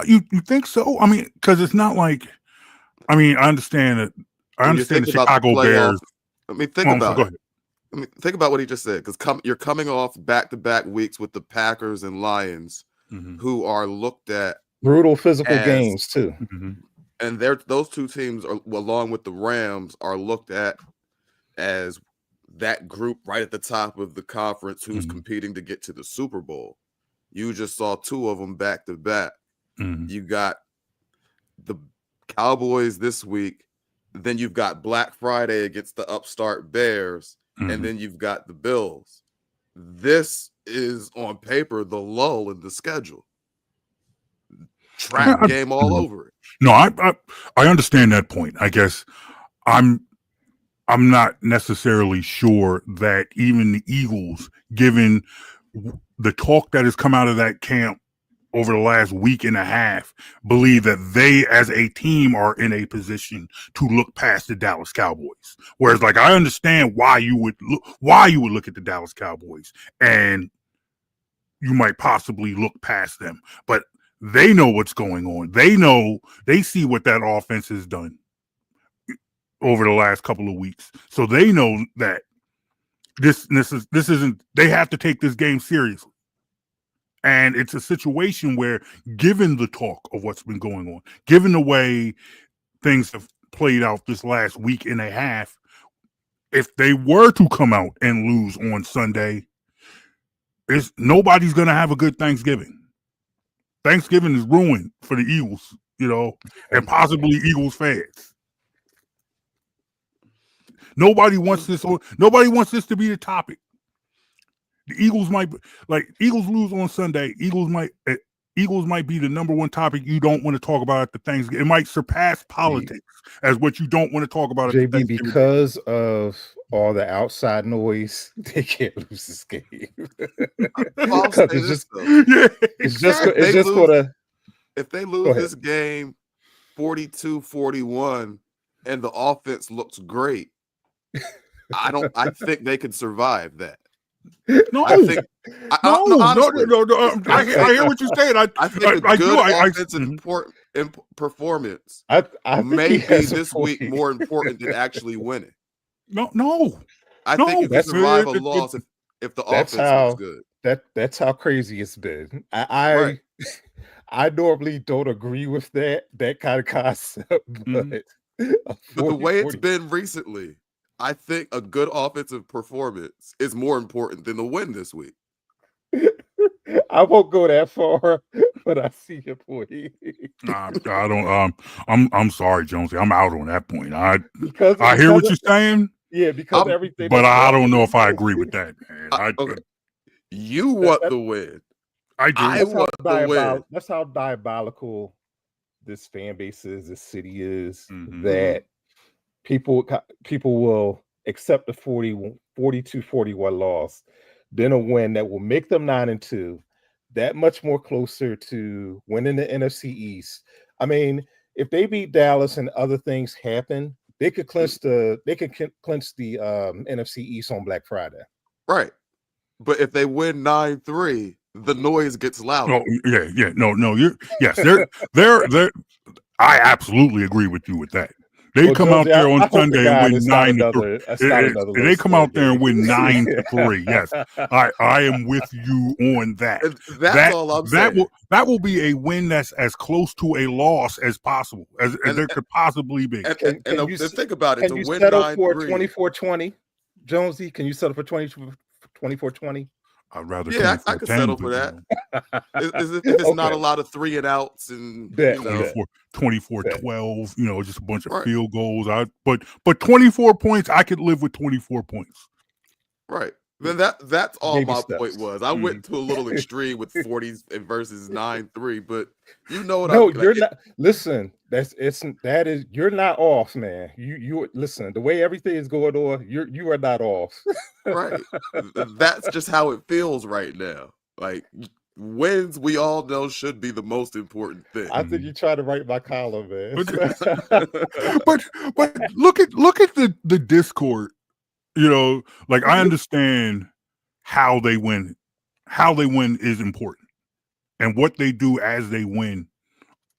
You think so? I mean, because it's not like, I understand that. I understand the Chicago Bears. Think about what he just said, because you're coming off back-to-back weeks with the Packers and Lions, who are looked at brutal physical games too. And those two teams, along with the Rams, are looked at as that group right at the top of the conference who's competing to get to the Super Bowl. You just saw 2 of them back to back. You got the Cowboys this week. Then you've got Black Friday against the upstart Bears. And then you've got the Bills. This is on paper the lull in the schedule. Trap game all over it. No, I understand that point. I guess I'm not necessarily sure that even the Eagles, given the talk that has come out of that camp over the last week and a half, believe that they as a team are in a position to look past the Dallas Cowboys. Whereas, like, I understand why you would look at the Dallas Cowboys and you might possibly look past them, but they know what's going on. They see what that offense has done over the last couple of weeks. So they know that this isn't, they have to take this game seriously. And it's a situation where, given the talk of what's been going on, given the way things have played out this last week and a half, if they were to come out and lose on Sunday, nobody's going to have a good Thanksgiving. Thanksgiving is ruined for the Eagles, and possibly Eagles fans. Nobody wants this to be the topic. The Eagles Eagles lose on Sunday. Eagles might be the number one topic you don't want to talk about at the Thanksgiving. It might surpass politics as what you don't want to talk about at the Thanksgiving. Because of all the outside noise, they can't lose this game. If they lose this game 42-41 and the offense looks great, I think they could survive that. No, I think no, honestly, I hear what you're saying. I think a good offensive performance I think may he be has a this week point. more important than actually winning. No. I think you can survive a it- loss if the That's offense looks good. that's how crazy it's been. Right. I normally don't agree with that kind of concept, but But the way it's been recently, I think a good offensive performance is more important than the win this week. I won't go that far, but I see your point. I don't. I'm sorry, Jonesy. I'm out on that point. I because hear what you're saying. Yeah, because everything. But I don't know if I agree with that, man. Okay. You want the win. I do. I want the win. That's how diabolical this fan base is, this city is, Mm-hmm. that people will accept the 42-41 loss, then a win that will make them 9-2, that much more closer to winning the NFC East. I mean, if they beat Dallas and other things happen, they could clinch the NFC East on Black Friday. Right. But if they win 9-3, the noise gets louder. Oh, yeah. No. They're I absolutely agree with you with that. They come out there on Sunday and win 9-3. They come out there and win 9-3. Yes, I am with you on that. That's all I'm saying. That will be a win that's as close to a loss as possible as there could possibly be. And think about it. Can you settle for 24-20, Jonesy? Can you settle for 24-20? I'd rather. Yeah, I could settle for that. If it's not a lot of 3 and outs and 24-12, just a bunch of field goals. But 24 points, I could live with 24 points. Right. Then that's all my point was. I went to a little extreme with 40s versus 9-3, but you know what? No, you're not. Listen, you're not off, man. You listen. The way everything is going on, you are not off. Right. That's just how it feels right now. Like wins, we all know should be the most important thing. I think you try to write my column, man. but look at the Discord. Like I understand how they win. How they win is important, and what they do as they win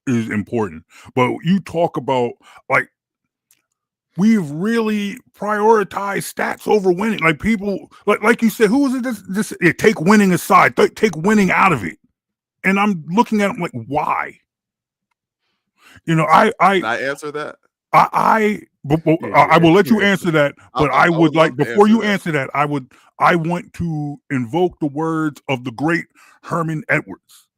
is important. But you talk about like we've really prioritized stats over winning. Like people, like you said, who is it? This take winning aside, take winning out of it. And I'm looking at them like, why? Can I answer that? I will let you answer that, but I would like before you answer that, I want to invoke the words of the great Herman Edwards.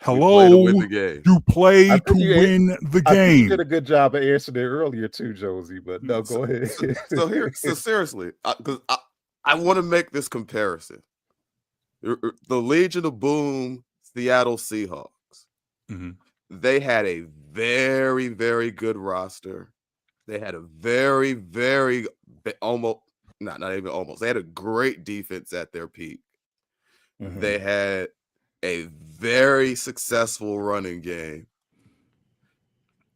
Hello, you play to win the game. You did a good job of answering it earlier too, Josie. But no, go ahead. So seriously, because I want to make this comparison: the Legion of Boom, Seattle Seahawks. Mm-hmm. They had a very, very good roster. They had a very, very almost not even almost. They had a great defense at their peak. Mm-hmm. They had a very successful running game.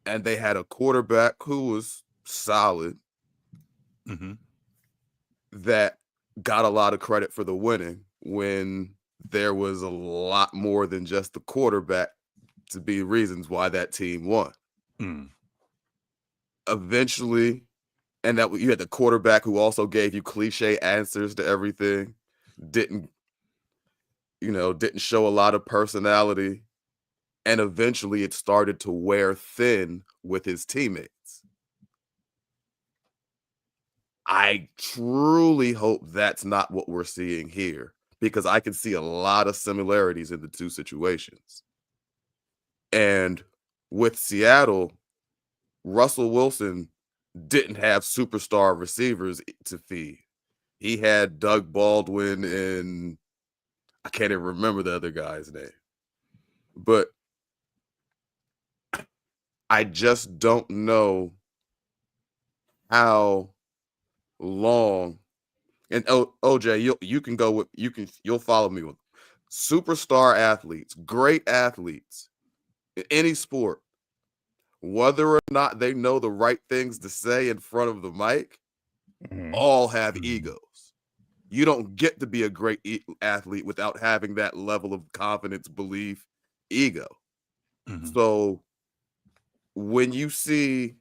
And they had a quarterback who was solid. Mm-hmm. That got a lot of credit for the winning when there was a lot more than just the quarterback to be reasons why that team won. Mm. Eventually, and that you had the quarterback who also gave you cliche answers to everything, didn't show a lot of personality, and eventually it started to wear thin with his teammates. I truly hope that's not what we're seeing here, because I can see a lot of similarities in the two situations. And with Seattle, Russell Wilson didn't have superstar receivers to feed. He had Doug Baldwin and I can't even remember the other guy's name. But I just don't know how long. And OJ, you can go with you'll follow me with superstar athletes, great athletes in any sport, whether or not they know the right things to say in front of the mic, all have egos. You don't get to be a great athlete without having that level of confidence, belief, ego. Mm-hmm. So when you see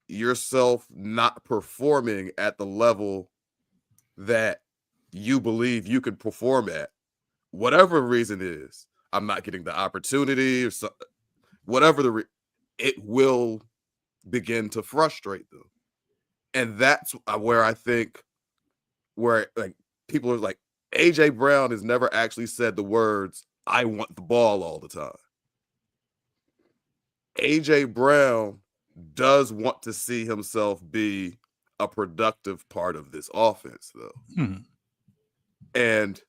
yourself not performing at the level that you believe you could perform at, whatever reason is, I'm not getting the opportunity or whatever it will begin to frustrate them. And that's where I think where like people are like, AJ Brown has never actually said the words, I want the ball all the time. AJ Brown does want to see himself be a productive part of this offense, though. Mm-hmm. And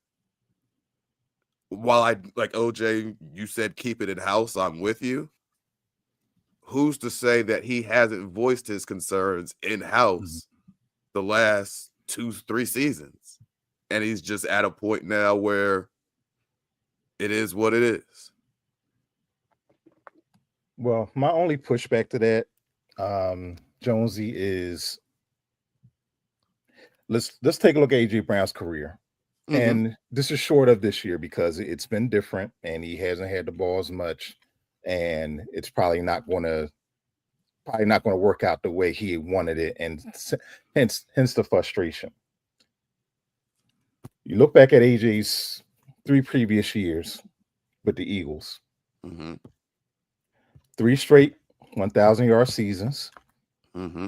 while I like OJ, you said keep it in house, I'm with you. Who's to say that he hasn't voiced his concerns in house the last 2-3 seasons? And he's just at a point now where it is what it is. Well, my only pushback to that, Jonesy, is let's take a look at AJ Brown's career. Mm-hmm. And this is short of this year because it's been different and he hasn't had the ball as much, and it's probably not going to work out the way he wanted it, and hence the frustration. You look back at AJ's 3 previous years with the Eagles. Mm-hmm. 3 straight 1,000-yard seasons. Mm-hmm.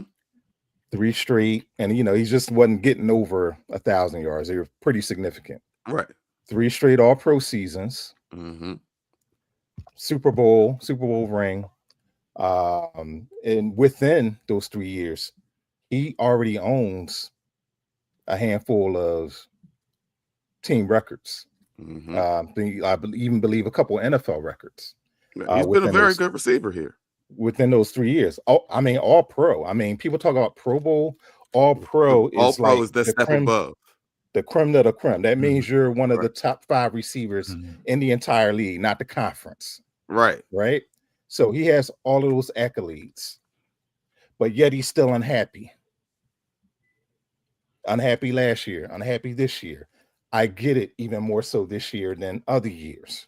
3 straight, and he just wasn't getting over 1,000 yards. They were pretty significant. Right. 3 straight All-Pro seasons. Mm-hmm. Super Bowl ring. And within those 3 years, he already owns a handful of team records. Mm-hmm. I even believe a couple NFL records. He's been a very good receiver here. Within those 3 years. I mean, all pro. I mean, people talk about Pro Bowl. All pro is like is the step above. The creme de la creme. That means you're one of Right. the top 5 receivers in the entire league, not the conference. Right. Right. So he has all of those accolades, but yet he's still unhappy. Unhappy last year, unhappy this year. I get it, even more so this year than other years.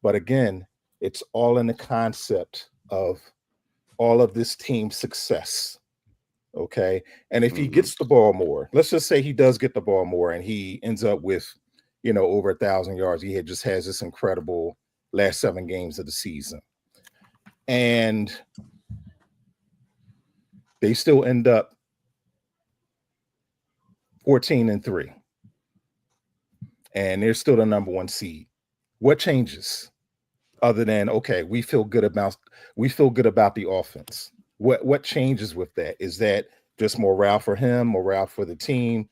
But again, it's all in the concept of all of this team success. Okay. And if he gets the ball more, let's just say he does get the ball more and he ends up with, over 1,000 yards. He just has this incredible last 7 games of the season. And they still end up 14-3. And they're still the number 1 seed. What changes? Other than, okay, we feel good about the offense. What changes with that? Is that just morale for him, morale for the team?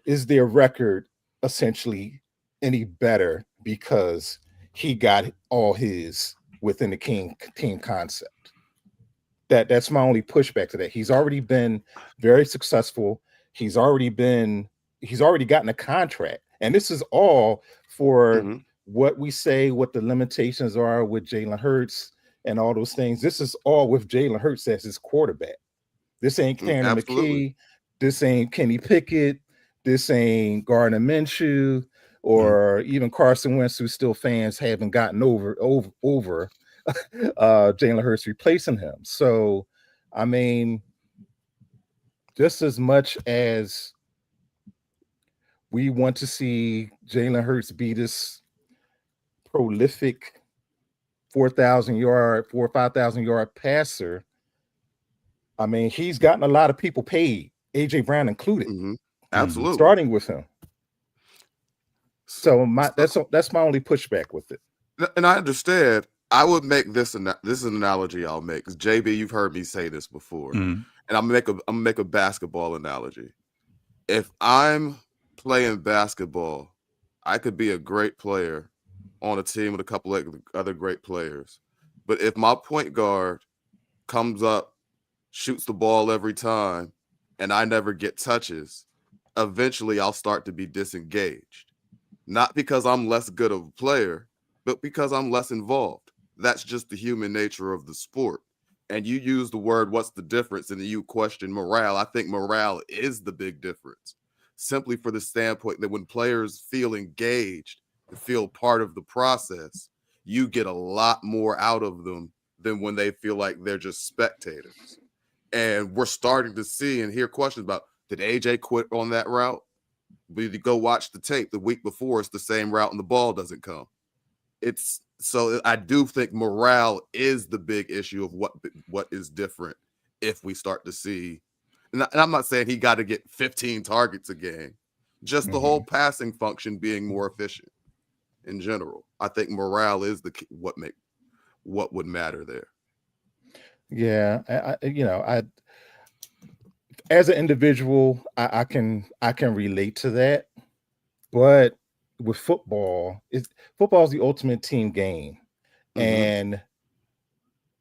Is their record essentially any better because he got all his within the team concept? That's my only pushback to that. He's already been very successful. He's already gotten a contract, and this is all for what we say, what the limitations are with Jalen Hurts and all those things. This is all with Jalen Hurts as his quarterback. This ain't Tanner McKee. This ain't Kenny Pickett. This ain't Gardner Minshew or even Carson Wentz, who still fans haven't gotten over Jalen Hurts replacing him. So, I mean, just as much as we want to see Jalen Hurts be this prolific 4,000 or 5,000 yard passer, I mean, he's gotten a lot of people paid, AJ Brown included. Absolutely. Starting with him. So that's my only pushback with it. And I understand. I would make this is an analogy I'll make, because JB, you've heard me say this before. And I'm gonna make a basketball analogy. If I'm playing basketball, I could be a great player on a team with a couple of other great players. But if my point guard comes up, shoots the ball every time, and I never get touches, eventually I'll start to be disengaged. Not because I'm less good of a player, but because I'm less involved. That's just the human nature of the sport. And you use the word, what's the difference? And you question morale. I think morale is the big difference. simply for the standpoint that when players feel engaged and feel part of the process, you get a lot more out of them than when they feel like they're just spectators. And we're starting to see and hear questions about, did AJ quit on that route? But you go watch the tape the week before, it's the same route and the ball doesn't come. It's so I do think morale is the big issue of what is different if we start to see, and I'm not saying he got to get 15 targets a game, just the whole passing function being more efficient in general. I think morale is the key, what would matter there. Yeah, I as an individual, I can relate to that, but with football, football is the ultimate team game, and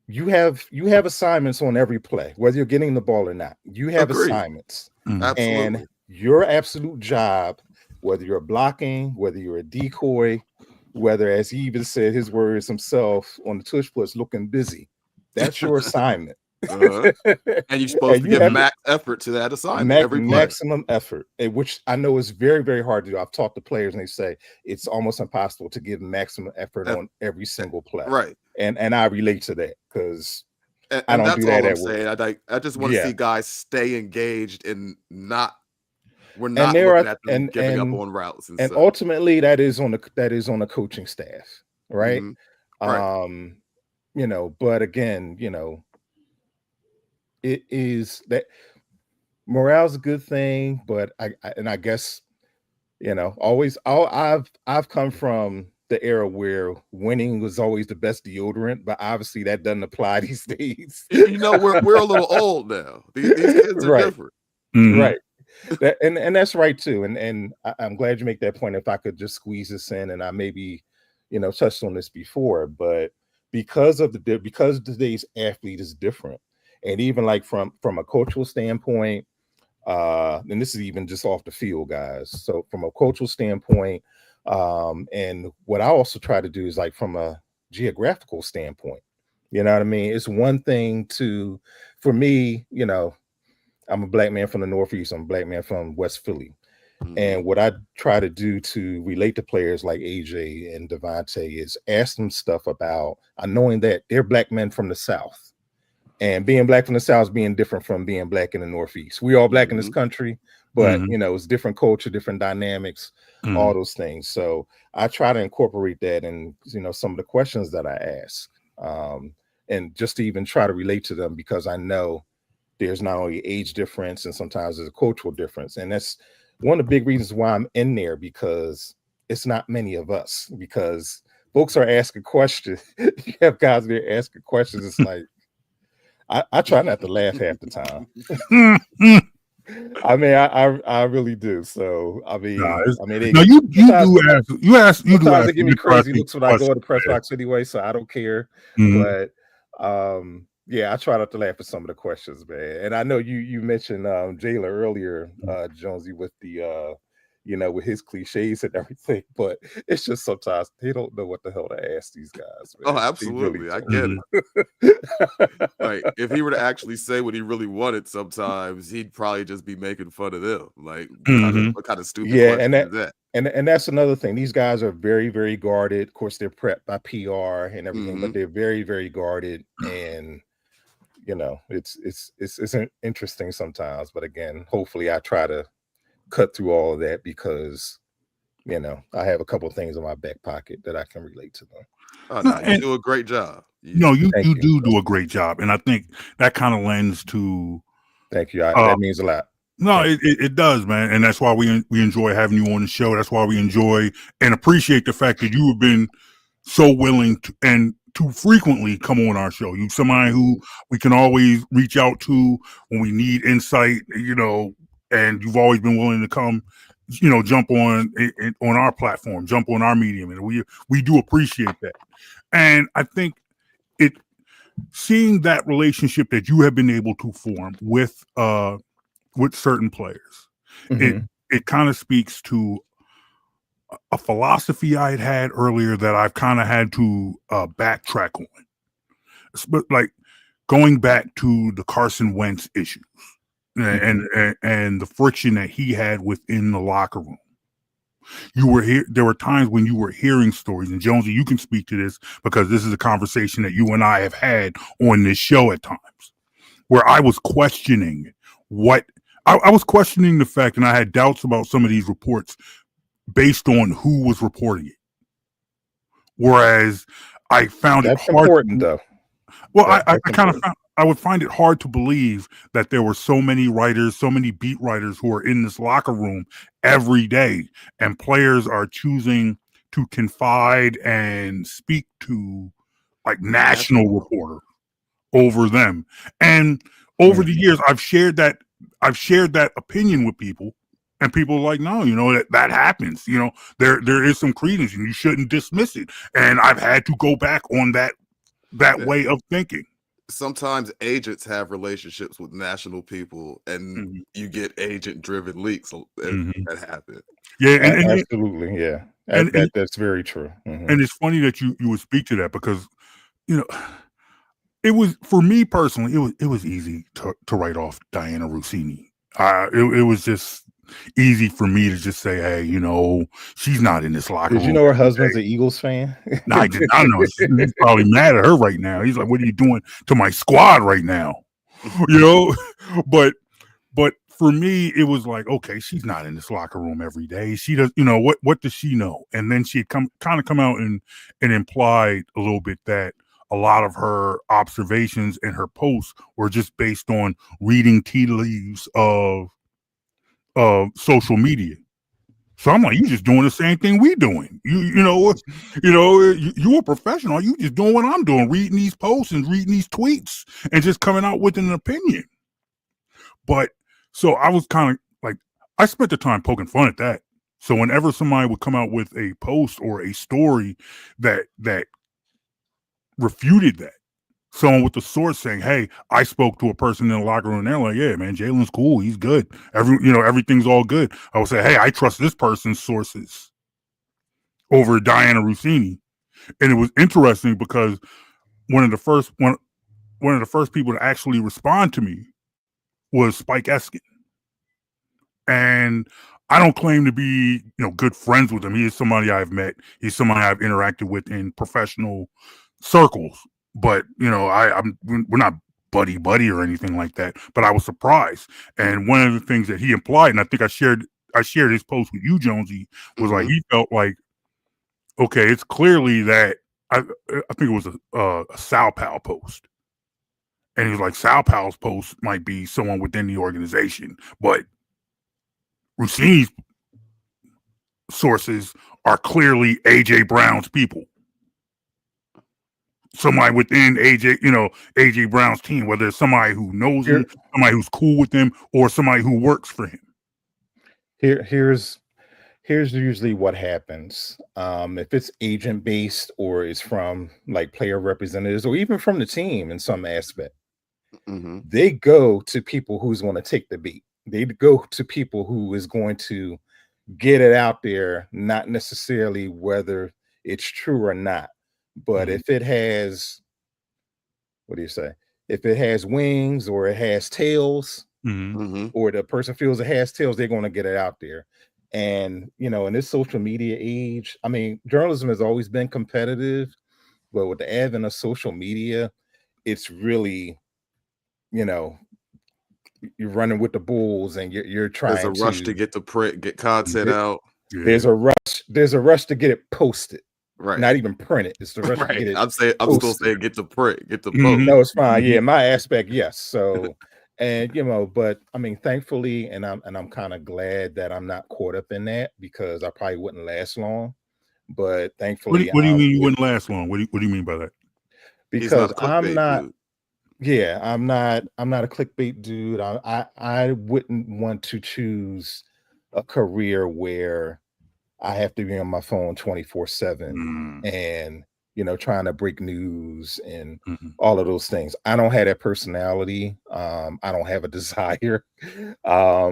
you have assignments on every play, whether you're getting the ball or not. You have assignments, and your absolute job, whether you're blocking, whether you're a decoy, whether, as he even said his words himself on the tush push, looking busy, that's your assignment. And you're supposed to give max effort to that assignment every play. Maximum effort, which I know is very, very hard to do. I've talked to players and they say it's almost impossible to give maximum effort on every single play. Right. And I relate to that because I don't do that. That's all I'm saying. I just want to see guys stay engaged and we're not looking at them giving up on routes. And ultimately that is on the coaching staff, right? But again, it is that morale's a good thing, but I guess I've come from the era where winning was always the best deodorant, but obviously that doesn't apply these days. We're a little old now. These kids are different, right? And that's right too. And I'm glad you make that point. If I could just squeeze this in, and I maybe touched on this before, but because today's athlete is different. And even like from a cultural standpoint, and this is even just off the field, guys. So from a cultural standpoint, and what I also try to do is like from a geographical standpoint, you know what I mean? It's one thing for me, I'm a black man from the Northeast. I'm a black man from West Philly. And what I try to do to relate to players like AJ and Devontae is ask them stuff about knowing that they're black men from the South. And being black from the South is being different from being black in the Northeast. We all black in this country, but it's different culture, different dynamics, all those things. So I try to incorporate that in some of the questions that I ask, and just to even try to relate to them, because I know there's not only age difference and sometimes there's a cultural difference, and that's one of the big reasons why I'm in there, because it's not many of us. Because folks are asking questions, you have guys there asking questions. It's like, I try not to laugh half the time. I mean, I really do. So I mean, you do ask. They give me crazy looks when I go to the press box anyway, so I don't care. But I try not to laugh at some of the questions, man. And I know you mentioned Jalen earlier, Jonesy, with the with his cliches and everything, but it's just sometimes they don't know what the hell to ask these guys, man. Oh, absolutely. Really I get it. Like, if he were to actually say what he really wanted, sometimes he'd probably just be making fun of them. Like, what kind of stupid question is that? And that's another thing. These guys are very, very guarded. Of course, they're prepped by PR and everything, but they're very, very guarded. And it's interesting sometimes. But again, hopefully I try to cut through all of that, because I have a couple of things in my back pocket that I can relate to them. Oh, no, you do a great job. You do a great job, and I think that kind of lends to. Thank you. That means a lot. No, it does, man, and that's why we enjoy having you on the show. That's why we enjoy and appreciate the fact that you have been so willing to frequently come on our show. You're somebody who we can always reach out to when we need insight, and you've always been willing to come, jump on our platform, jump on our medium, and we do appreciate that. And I think seeing that relationship that you have been able to form with certain players, it kind of speaks to a philosophy I had earlier that I've kind of had to backtrack on. But like going back to the Carson Wentz issues, and the friction that he had within the locker room. You were here. There were times when you were hearing stories, and Jonesy, you can speak to this because this is a conversation that you and I have had on this show at times, where I was questioning I was questioning the fact, and I had doubts about some of these reports based on who was reporting it. Whereas I found That's it hard. Important, though. Well, That's I kind of important. found I would find it hard to believe that there were so many writers, so many beat writers who are in this locker room every day, and players are choosing to confide and speak to like national reporter over them. And over the years, I've shared that opinion with people, and people are like, no, that happens. There is some credence, and you shouldn't dismiss it. And I've had to go back on that way of thinking. Sometimes agents have relationships with national people, and you get agent-driven leaks that happen. Yeah, and absolutely, yeah. That's very true. And it's funny that you would speak to that because, it was, for me personally, it was easy to write off Diana Rossini. It was just easy for me to just say, hey, she's not in this locker room. Did you know her husband's an Eagles fan? No, I did not know. He's probably mad at her right now. He's like, what are you doing to my squad right now? But for me, it was like, okay, she's not in this locker room every day. She does, what does she know? And then she come out and implied a little bit that a lot of her observations and her posts were just based on reading tea leaves of social media. So I'm like, you just doing the same thing we doing. You a professional. You just doing what I'm doing, reading these posts and reading these tweets and just coming out with an opinion. But so I was kind of like, I spent the time poking fun at that. So whenever somebody would come out with a post or a story that refuted that, someone with the source saying, hey, I spoke to a person in the locker room, and they're like, yeah, man, Jalen's cool. He's good. Everything's all good. I would say, hey, I trust this person's sources over Diana Rossini. And it was interesting because one of the first people to actually respond to me was Spike Eskin. And I don't claim to be, good friends with him. He is somebody I've met. He's somebody I've interacted with in professional circles. But we're not buddy or anything like that. But I was surprised, and one of the things that he implied, and I think I shared his post with you, Jonesy, was like he felt like, okay, it's clearly that I think it was a Sal Pal post, and he was like, Sal Pal's post might be someone within the organization, but Rossini's sources are clearly AJ Brown's people. Somebody within AJ Brown's team, whether it's somebody who knows him, somebody who's cool with him, or somebody who works for him. Here's usually what happens. If it's agent based or it's from like player representatives or even from the team in some aspect, they go to people who's going to take the beat. They go to people who is going to get it out there, not necessarily whether it's true or not. But if it has, what do you say? If it has wings or it has tails, or the person feels it has tails, they're going to get it out there. And, in this social media age, I mean, journalism has always been competitive, but with the advent of social media, it's really, you're running with the bulls and you're trying to. There's a rush to get to print, get content out. There's a rush to get it posted. Right. Not even print it. It's the rush to get it. I'm still saying get the print, get the post. No, it's fine. Yeah, my aspect, yes. So, and but I mean, thankfully, and I'm kind of glad that I'm not caught up in that because I probably wouldn't last long. But thankfully, what do you mean you wouldn't last long? What do you mean by that? Because I'm not. Dude. Yeah, I'm not a clickbait dude. I wouldn't want to choose a career where I have to be on my phone 24/7 and, trying to break news and all of those things. I don't have that personality. I don't have a desire. I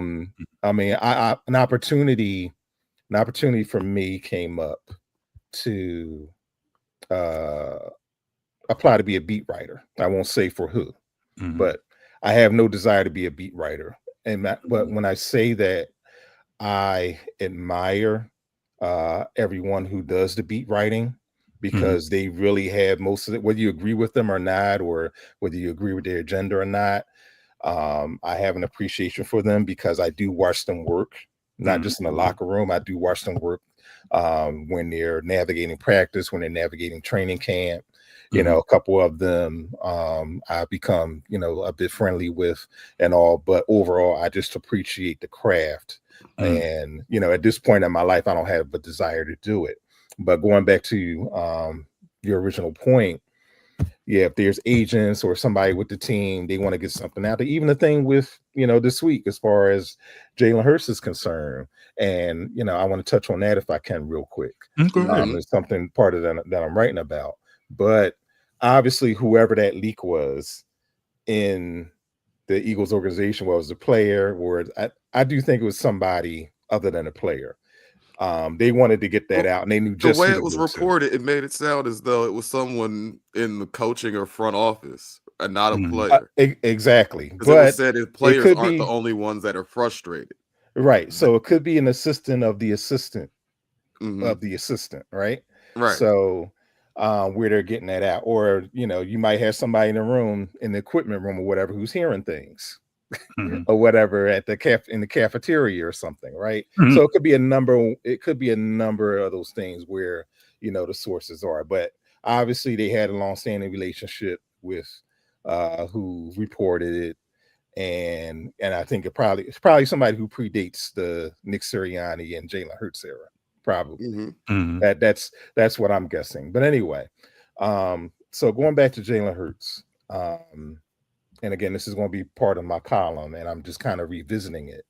mean, an opportunity for me came up to apply to be a beat writer. I won't say for who, but I have no desire to be a beat writer. but when I say that, I admire everyone who does the beat writing, because they really have most of it, whether you agree with them or not, or whether you agree with their agenda or not. I have an appreciation for them because I do watch them work, not just in the locker room. I do watch them work when they're navigating practice, when they're navigating training camp. You know, a couple of them I've become, a bit friendly with and all, but overall, I just appreciate the craft. And, at this point in my life, I don't have a desire to do it. But going back to your original point, yeah, if there's agents or somebody with the team, they want to get something out there. Even the thing with, this week, as far as Jalen Hurts is concerned. And, I want to touch on that if I can real quick. It's something part of that I'm writing about. But obviously, whoever that leak was in the Eagles organization, was a player, or I do think it was somebody other than a player. They wanted to get that out, and they knew just the way it was reported. It made it sound as though it was someone in the coaching or front office, and not a player. Exactly, but it was said that players aren't the only ones that are frustrated. Right. So it could be an assistant of the assistant of the assistant. Right. Right. So where they're getting that out, or you might have somebody in the room, in the equipment room or whatever, who's hearing things. Or whatever at in the cafeteria or something, right? So it could be a number. It could be a number of those things where the sources are. But obviously, they had a long-standing relationship with who reported it, and I think it's probably somebody who predates the Nick Sirianni and Jalen Hurts era. Probably that's what I'm guessing. But anyway, so going back to Jalen Hurts. And again, this is going to be part of my column, and I'm just kind of revisiting it.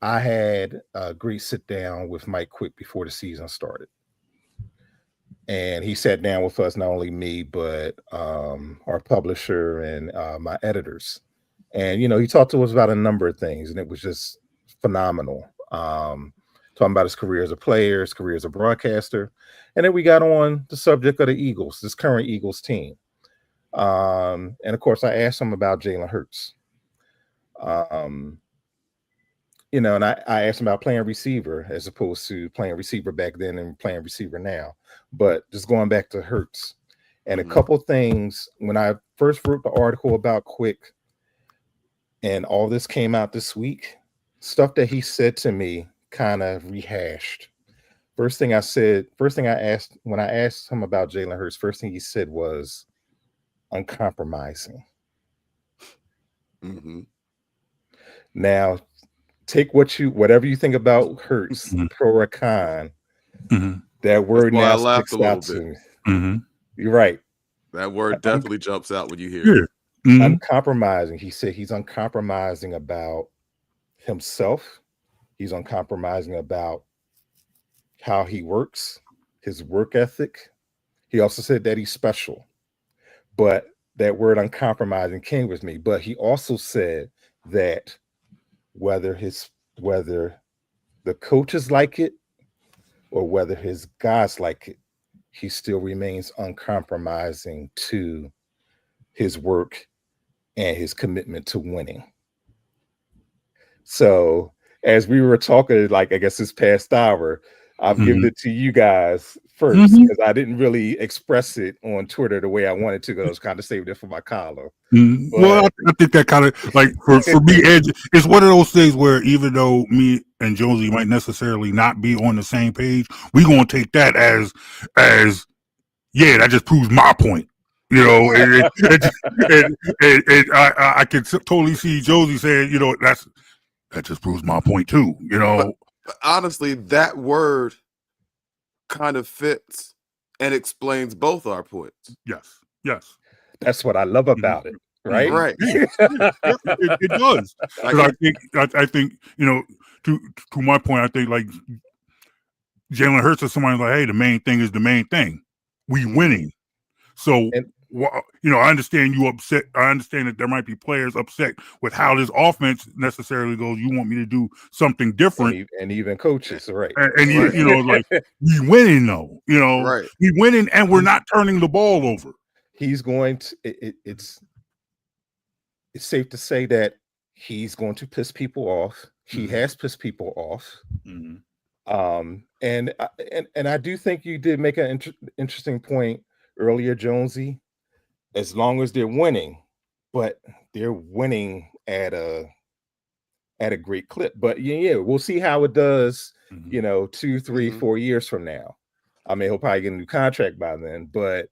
I had a great sit down with Mike Quick before the season started. And he sat down with us, not only me, but our publisher and my editors. And, he talked to us about a number of things, and it was just phenomenal. Talking about his career as a player, his career as a broadcaster. And then we got on the subject of the Eagles, this current Eagles team. And of course, I asked him about Jalen Hurts. And I asked him about playing receiver as opposed to playing receiver back then and playing receiver now. But just going back to Hurts, and a couple things when I first wrote the article about Quick, and all this came out this week, stuff that he said to me kind of rehashed. First thing I asked when I asked him about Jalen Hurts, first thing he said was uncompromising. Now, take whatever you think about Hurts, pro or con. That word now sticks out to me. You're right. That word definitely jumps out when you hear it. Uncompromising. He said he's uncompromising about himself. He's uncompromising about how he works, his work ethic. He also said that he's special. But that word uncompromising came with me. But he also said that whether the coaches like it or whether his guys like it, he still remains uncompromising to his work and his commitment to winning. So as we were talking, like, I guess this past hour, I've given it to you guys first because I didn't really express it on Twitter the way I wanted to, because I was kind of saving it for my column. Well, I think that kind of, like, for me, it's one of those things where even though me and Jonesy might necessarily not be on the same page, we're going to take that as yeah, that just proves my point. And I can totally see Josie saying, that just proves my point too. But honestly, that word kind of fits and explains both our points. Yes. That's what I love about it. Right. Right. It does. I think, to my point, I think, like, Jalen Hurts is somebody like, hey, the main thing is the main thing. We winning. So, I understand you upset. I understand that there might be players upset with how this offense necessarily goes. You want me to do something different, and even coaches, right? And like, we winning though. Right. We winning, and we're not turning the ball over. He's going to. It's safe to say that he's going to piss people off. He has pissed people off. And I do think you did make an interesting point earlier, Jonesy. As long as they're winning, but they're winning at a great clip. But yeah, we'll see how it does, 2, 3, 4 years from now. I mean, he'll probably get a new contract by then, but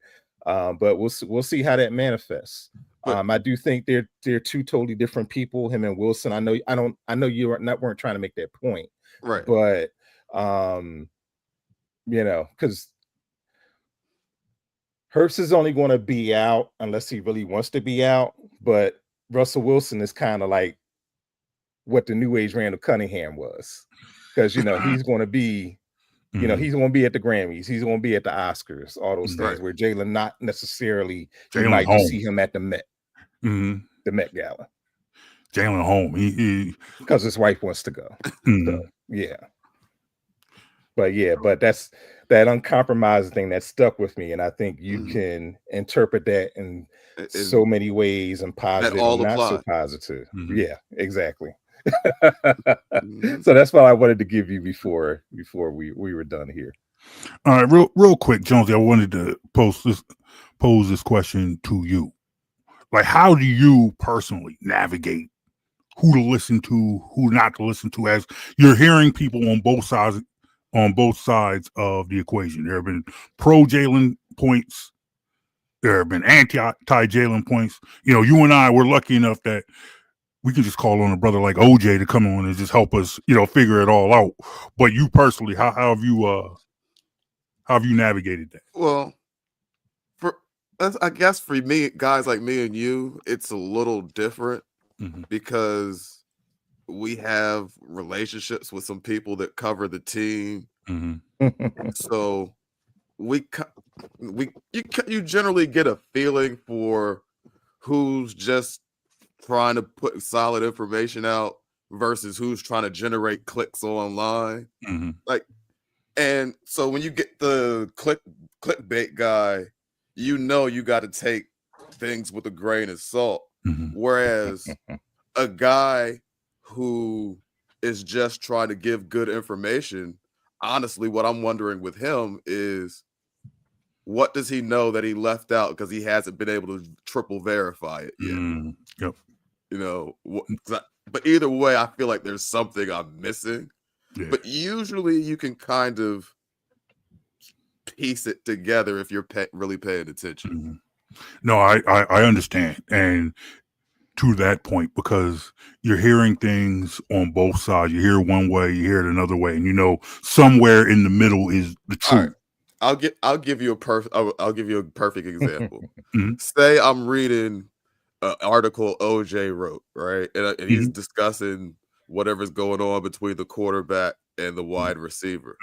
we'll see how that manifests. I do think they're two totally different people, him and Wilson. I know you weren't trying to make that point, right? But because Hurts is only going to be out unless he really wants to be out. But Russell Wilson is kind of like what the new age Randall Cunningham was, because he's going to be. He's going to be at the Grammys. He's going to be at the Oscars, all those things, where Jalen not necessarily. You might just see him at the Met, the Met Gala. Jalen home, because his wife wants to go. So, yeah. But that's that uncompromising thing that stuck with me, and I think you can interpret that in so many ways, and positive and not so positive. Yeah, exactly. So that's what I wanted to give you before we were done here. All right, real quick, Jonesy, I wanted to pose this question to you. Like, how do you personally navigate who to listen to, who not to listen to, as you're hearing people on both sides of the equation? There have been pro Jalen points, there have been anti Jalen points. You and I were lucky enough that we can just call on a brother like OJ to come on and just help us, figure it all out. But you personally, how have you navigated that? Well, I guess for me, guys like me and you, it's a little different because we have relationships with some people that cover the team. So you generally get a feeling for who's just trying to put solid information out versus who's trying to generate clicks online. And so when you get the clickbait guy, you got to take things with a grain of salt. Whereas a guy who is just trying to give good information, honestly, what I'm wondering with him is, what does he know that he left out because he hasn't been able to triple verify it yet? Yep. But either way, I feel like there's something I'm missing. Yeah. But usually you can kind of piece it together if you're really paying attention. No, I understand. And to that point, because you're hearing things on both sides. You hear it one way, you hear it another way, and somewhere in the middle is the truth. Right. I'll give you a perfect example. Say I'm reading an article OJ wrote, right? And he's discussing whatever's going on between the quarterback and the wide receiver.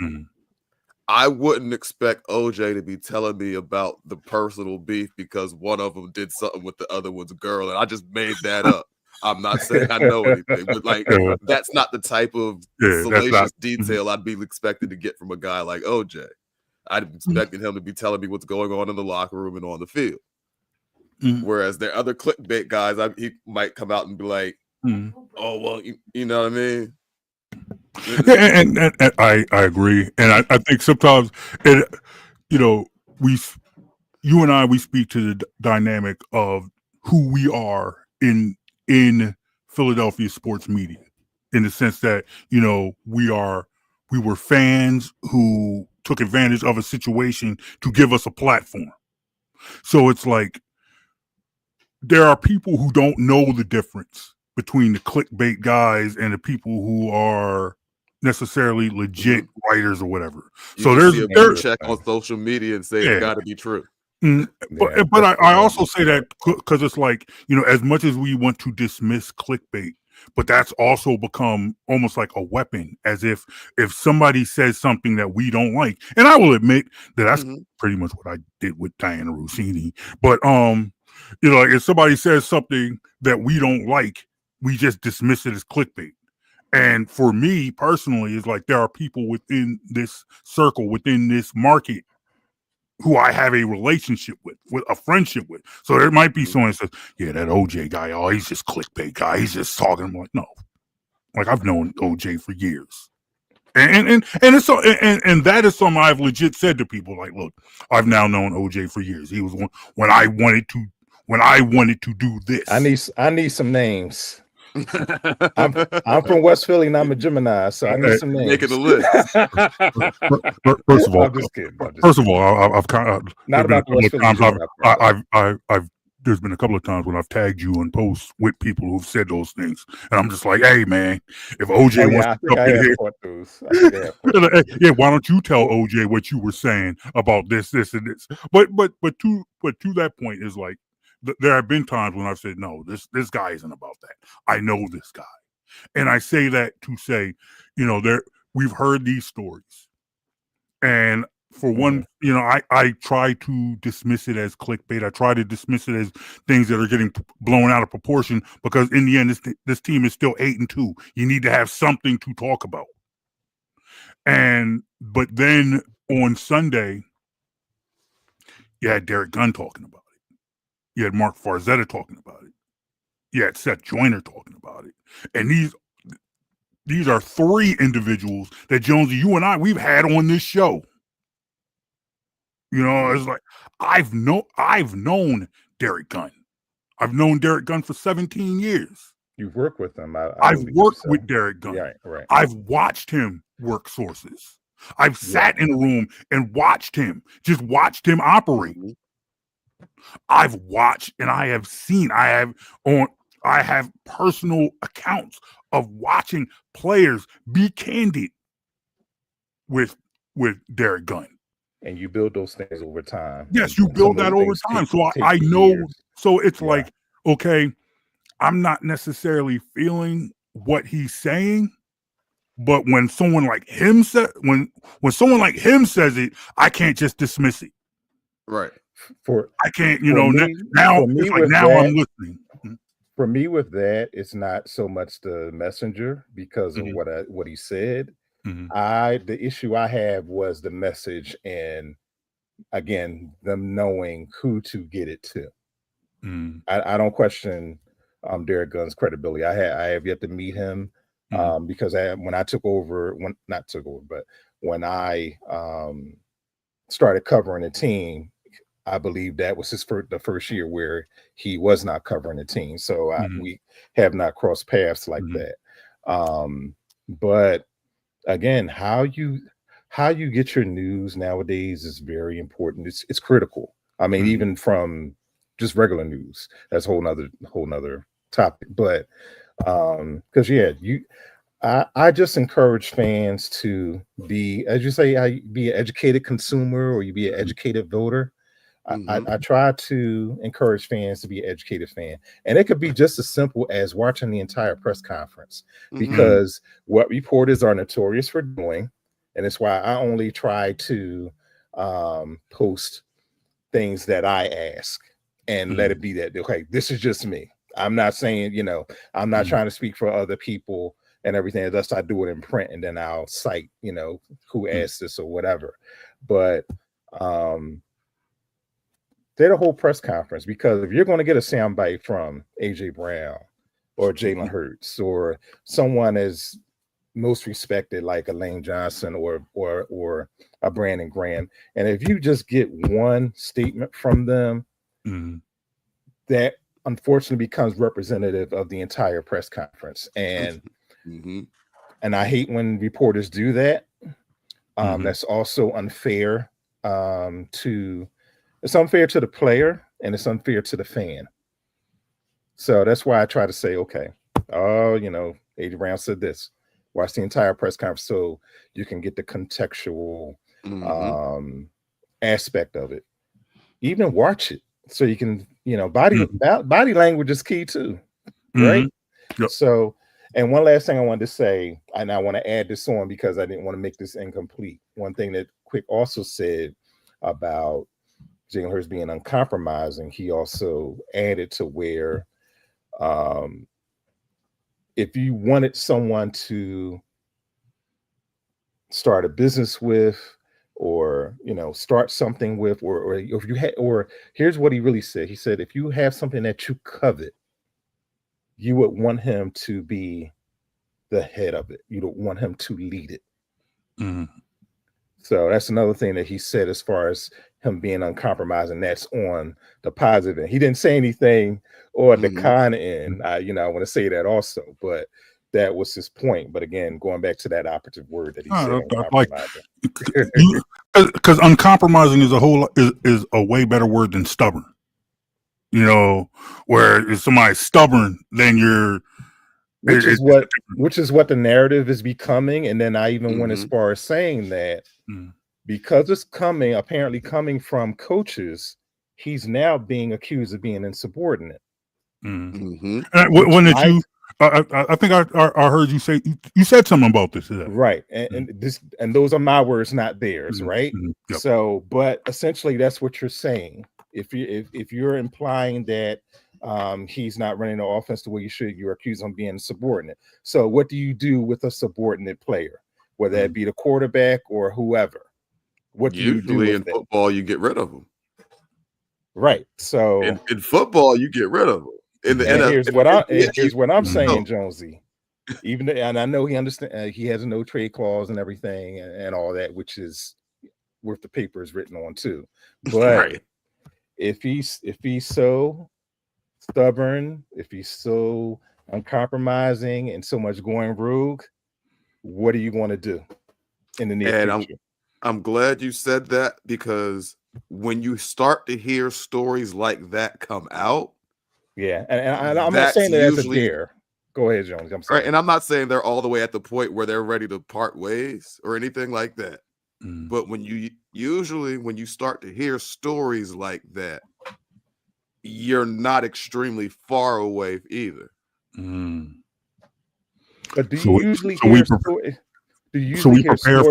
I wouldn't expect OJ to be telling me about the personal beef because one of them did something with the other one's girl, and I just made that up. I'm not saying I know anything, but that's not the type of salacious detail I'd be expected to get from a guy like OJ. I'd expected him to be telling me what's going on in the locker room and on the field. Whereas there are other clickbait guys, he might come out and be like, "Oh, well, you know what I mean." And I agree, and I think sometimes you and I speak to the dynamic of who we are in Philadelphia sports media, in the sense that we were fans who took advantage of a situation to give us a platform. So it's like there are people who don't know the difference between the clickbait guys and the people who are necessarily legit writers or whatever. So there's check on social media and say it's got to be true. But I also say that because it's like, as much as we want to dismiss clickbait, but that's also become almost like a weapon, as if somebody says something that we don't like. And I will admit that that's pretty much what I did with Diana Rossini. But like if somebody says something that we don't like, we just dismiss it as clickbait. And for me personally, it's like there are people within this circle, within this market, who I have a relationship with a friendship with. So there might be someone that says, yeah, that OJ guy, oh, he's just clickbait guy. He's just talking. I'm like, no. Like, I've known OJ for years. And it's so, and that is something I've legit said to people. Like, look, I've now known OJ for years. He was one when I wanted to do this. I need some names. I'm from West Philly and I'm a Gemini, so I need some names. Making the list. First of all, I'm just kidding. First of all, I've kind of not about the West Philly. There's been a couple of times when I've tagged you on posts with people who've said those things, and I'm just like, hey man, if OJ wants to come in here, yeah, why don't you tell OJ what you were saying about this, and this? But to that point is like, there have been times when I've said, no, this guy isn't about that. I know this guy, and I say that to say, we've heard these stories, and for one, I try to dismiss it as clickbait. I try to dismiss it as things that are getting blown out of proportion, because in the end, this team is still 8-2. You need to have something to talk about. But then on Sunday, you had Derek Gunn talking about it. You had Mark Farzetta talking about it. You had Seth Joyner talking about it. And these are three individuals that, Jonesy, you and I, we've had on this show. It's like, I've known Derek Gunn. I've known Derek Gunn for 17 years. You've worked with him. I've worked with Derek Gunn. Yeah, right. I've watched him work sources. I've sat in a room and watched him operate. I've watched and I have seen, I have personal accounts of watching players be candid with Derek Gunn. And you build those things over time. Yes, you build that over time. So I know. Years. So it's like, okay, I'm not necessarily feeling what he's saying, but when someone like him says it, I can't just dismiss it. Right. I can't. Now I'm listening. For me, with that, it's not so much the messenger because of what he said. The issue I have was the message, and again, them knowing who to get it to. I don't question Derek Gunn's credibility. I have yet to meet him because when I started covering the team, I believe that was the first year where he was not covering the team. So we have not crossed paths like that. But again, how you get your news nowadays is very important. It's critical. I mean, even from just regular news, that's a whole nother topic. But because I just encourage fans to be, as you say, be an educated consumer or you be an educated voter. I try to encourage fans to be an educated fan. And it could be just as simple as watching the entire press conference, because what reporters are notorious for doing, and it's why I only try to post things that I ask and let it be that, okay, this is just me. I'm not saying, I'm not trying to speak for other people and everything. Thus, I do it in print and then I'll cite, who asked this or whatever. But they're the whole press conference, because if you're going to get a soundbite from AJ Brown or Jalen Hurts or someone as most respected like a Lane Johnson or a Brandon Graham, and if you just get one statement from them, that unfortunately becomes representative of the entire press conference. And and I hate when reporters do that. That's also unfair it's unfair to the player and it's unfair to the fan. So that's why I try to say, okay, AJ Brown said this. Watch the entire press conference so you can get the contextual aspect of it. Even watch it so you can, body language is key too, right? Yep. So, and one last thing I wanted to say, and I want to add this on because I didn't want to make this incomplete. One thing that Quick also said about Jalen Hurts being uncompromising, he also added to where if you wanted someone to start a business with or start something with, or if you had, or here's what he really said. He said, if you have something that you covet, you would want him to be the head of it. You don't want him to lead it. So that's another thing that he said as far as him being uncompromising. That's on the positive end. He didn't say anything on the con end. I want to say that also, but that was his point. But again, going back to that operative word that he said, uncompromising. Because uncompromising is is a way better word than stubborn. Where if somebody's stubborn, then you're which is what the narrative is becoming. And then I even went as far as saying that because it's apparently coming from coaches, he's now being accused of being insubordinate. When did you? I think I heard you say you said something about this, right? And those are my words, not theirs, right? Yep. So, but essentially, that's what you're saying. If you're implying that he's not running the offense the way you should, you're accusing him of being subordinate. So, what do you do with a subordinate player, whether that be the quarterback or whoever? What do you do in football? You get rid of them, right? So, in football, you get rid of them. Here's what I'm saying, Jonesy. And I know he understands. He has a no trade clause and everything, and all that, which is worth the paper is written on too. But if he's so stubborn, if he's so uncompromising, and so much going rogue, what are you going to do in the near future? I'm glad you said that, because when you start to hear stories like that come out. Yeah, and I'm not saying that as a dare. Go ahead, Jones. I'm sorry. Right, and I'm not saying they're all the way at the point where they're ready to part ways or anything like that. But when you start to hear stories like that, you're not extremely far away either. But do you usually hear stories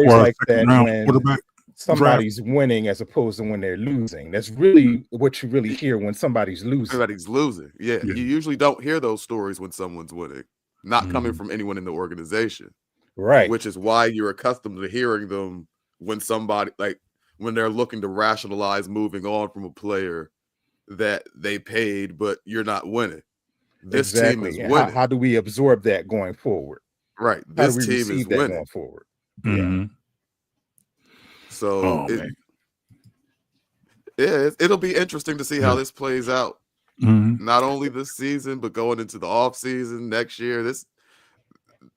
like that when somebody's winning as opposed to when they're losing? That's really what you really hear when somebody's losing. Everybody's losing. Yeah. You usually don't hear those stories when someone's winning, not coming from anyone in the organization. Right. Which is why you're accustomed to hearing them when somebody, like when they're looking to rationalize moving on from a player that they paid, but you're not winning. This team is winning. How do we absorb that going forward? Right. This team is winning going forward. So it'll be interesting to see how this plays out. Not only this season, but going into the off season next year.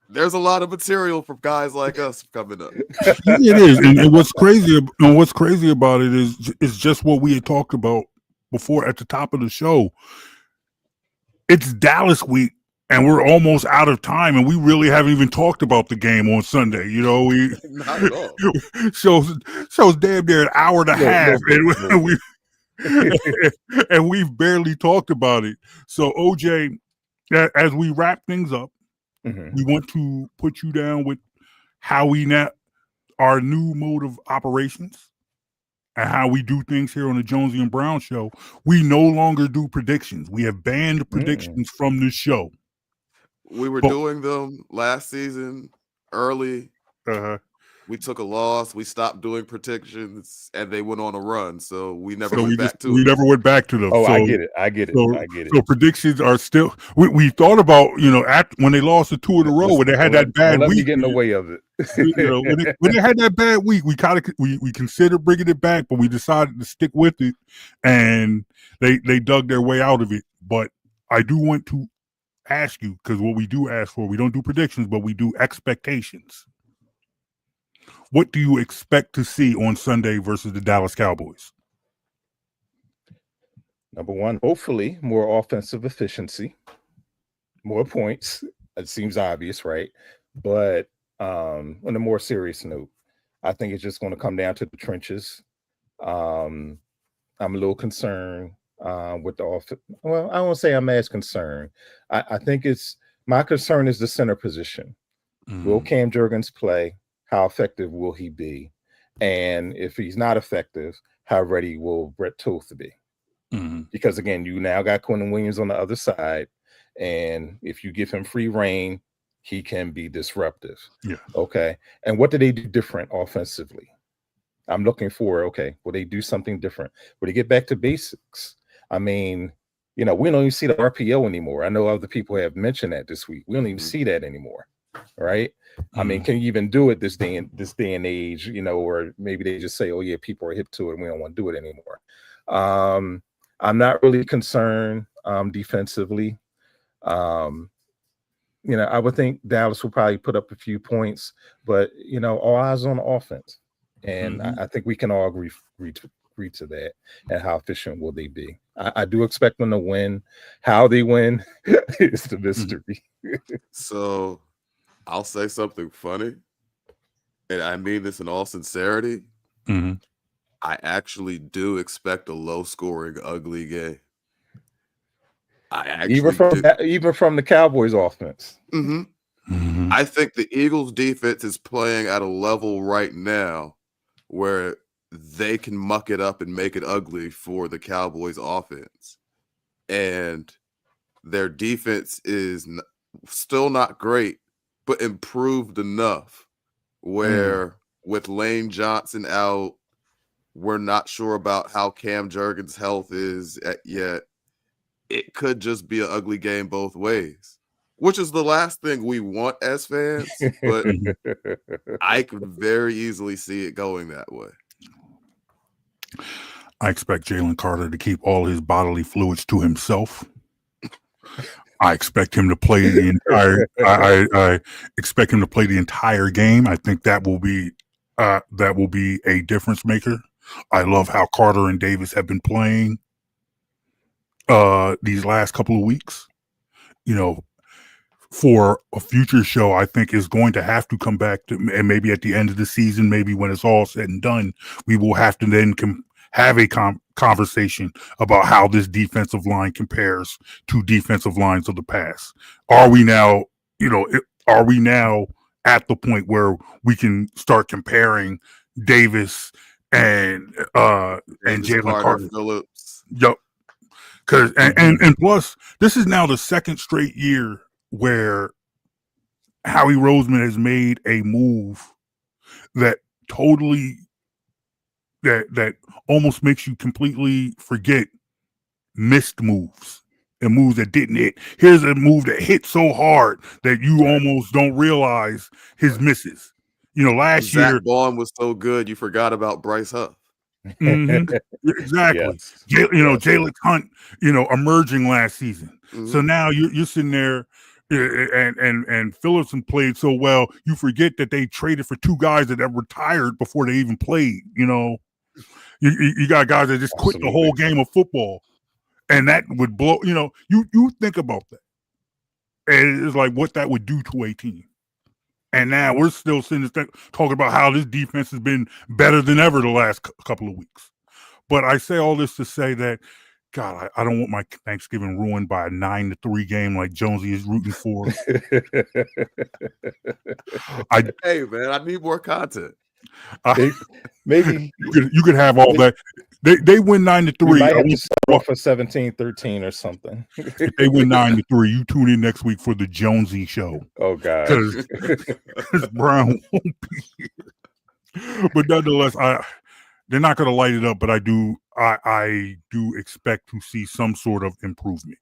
There's a lot of material for guys like us coming up. It is, and what's crazy about it is just what we had talked about before at the top of the show. It's Dallas week, and we're almost out of time, and we really haven't even talked about the game on Sunday. We not at all. Shows damn near an hour and a half, and we've barely talked about it. So OJ, as we wrap things up, we want to put you down with how our new mode of operations and how we do things here on the Jonesy and Brown show. We no longer do predictions. We have banned predictions from this show. We were doing them last season early. We took a loss. We stopped doing predictions, and they went on a run. So we never went back to them. We never went back to them. Oh, I get it. So predictions are still. We thought about when they lost the 2 in a row, when they had that bad week. Let me get in the way of it. When they had that bad week, we considered bringing it back, but we decided to stick with it, and they dug their way out of it. But I do want to ask you, because what we do ask for, we don't do predictions, but we do expectations. What do you expect to see on Sunday versus the Dallas Cowboys? Number one, hopefully more offensive efficiency, more points. It seems obvious, right? But on a more serious note, I think it's just going to come down to the trenches. I'm a little concerned with the offense. Well, I won't say I'm as concerned. I think my concern is the center position. Will Cam Jurgens play? How effective will he be? And if he's not effective, how ready will Brett Toth be? Because again, you now got Quentin Williams on the other side, and if you give him free reign, he can be disruptive. Yeah. Okay. And what do they do different offensively? I'm looking for, okay, will they do something different? Will they get back to basics? I mean, we don't even see the RPO anymore. I know other people have mentioned that this week. We don't even see that anymore, right? I mean, can you even do it this day and age? Or maybe they just say, "Oh yeah, people are hip to it, and we don't want to do it anymore." I'm not really concerned defensively. I would think Dallas will probably put up a few points, but all eyes on offense, and I think we can all agree to that. And how efficient will they be? I do expect them to win. How they win is the mystery. So I'll say something funny, and I mean this in all sincerity. I actually do expect a low-scoring, ugly game. I actually even from the Cowboys offense. I think the Eagles defense is playing at a level right now where they can muck it up and make it ugly for the Cowboys offense. And their defense is still not great, but improved enough where with Lane Johnson out, we're not sure about how Cam Jurgens' health is yet. It could just be an ugly game both ways, which is the last thing we want as fans, but I could very easily see it going that way. I expect Jalen Carter to keep all his bodily fluids to himself. I expect him to play the entire. I expect him to play the entire game. I think that will be a difference maker. I love how Carter and Davis have been playing these last couple of weeks. For a future show, I think is going to have to come back to, and maybe at the end of the season, maybe when it's all said and done, we will have to then have a conversation about how this defensive line compares to defensive lines of the past. Are we now at the point where we can start comparing Davis and Jalen Carter? Phillips. Yep. Because and plus, this is now the second straight year where Howie Roseman has made a move that almost makes you completely forget missed moves and moves that didn't hit. Here's a move that hit so hard that you almost don't realize his misses. Last year Zach Bond was so good you forgot about Bryce Huff. Exactly. Yes. Jalen Hunt, emerging last season. So now you're sitting there, and Phillips played so well, you forget that they traded for two guys that have retired before they even played. You got guys that just quit the whole game of football, and that would blow. You think about that, and it's like what that would do to a team. And now we're still sitting there talking about how this defense has been better than ever the last couple of weeks. But I say all this to say that, God, I don't want my Thanksgiving ruined by a 9-3 game like Jonesy is rooting for. Hey, man, I need more content. Maybe you could have all that. They win 9-3. Might have to start off for 17-13 or something. If they win 9-3, you tune in next week for the Jonesy show. Oh God, because Brown won't be here. But nonetheless, they're not going to light it up. But I do expect to see some sort of improvement.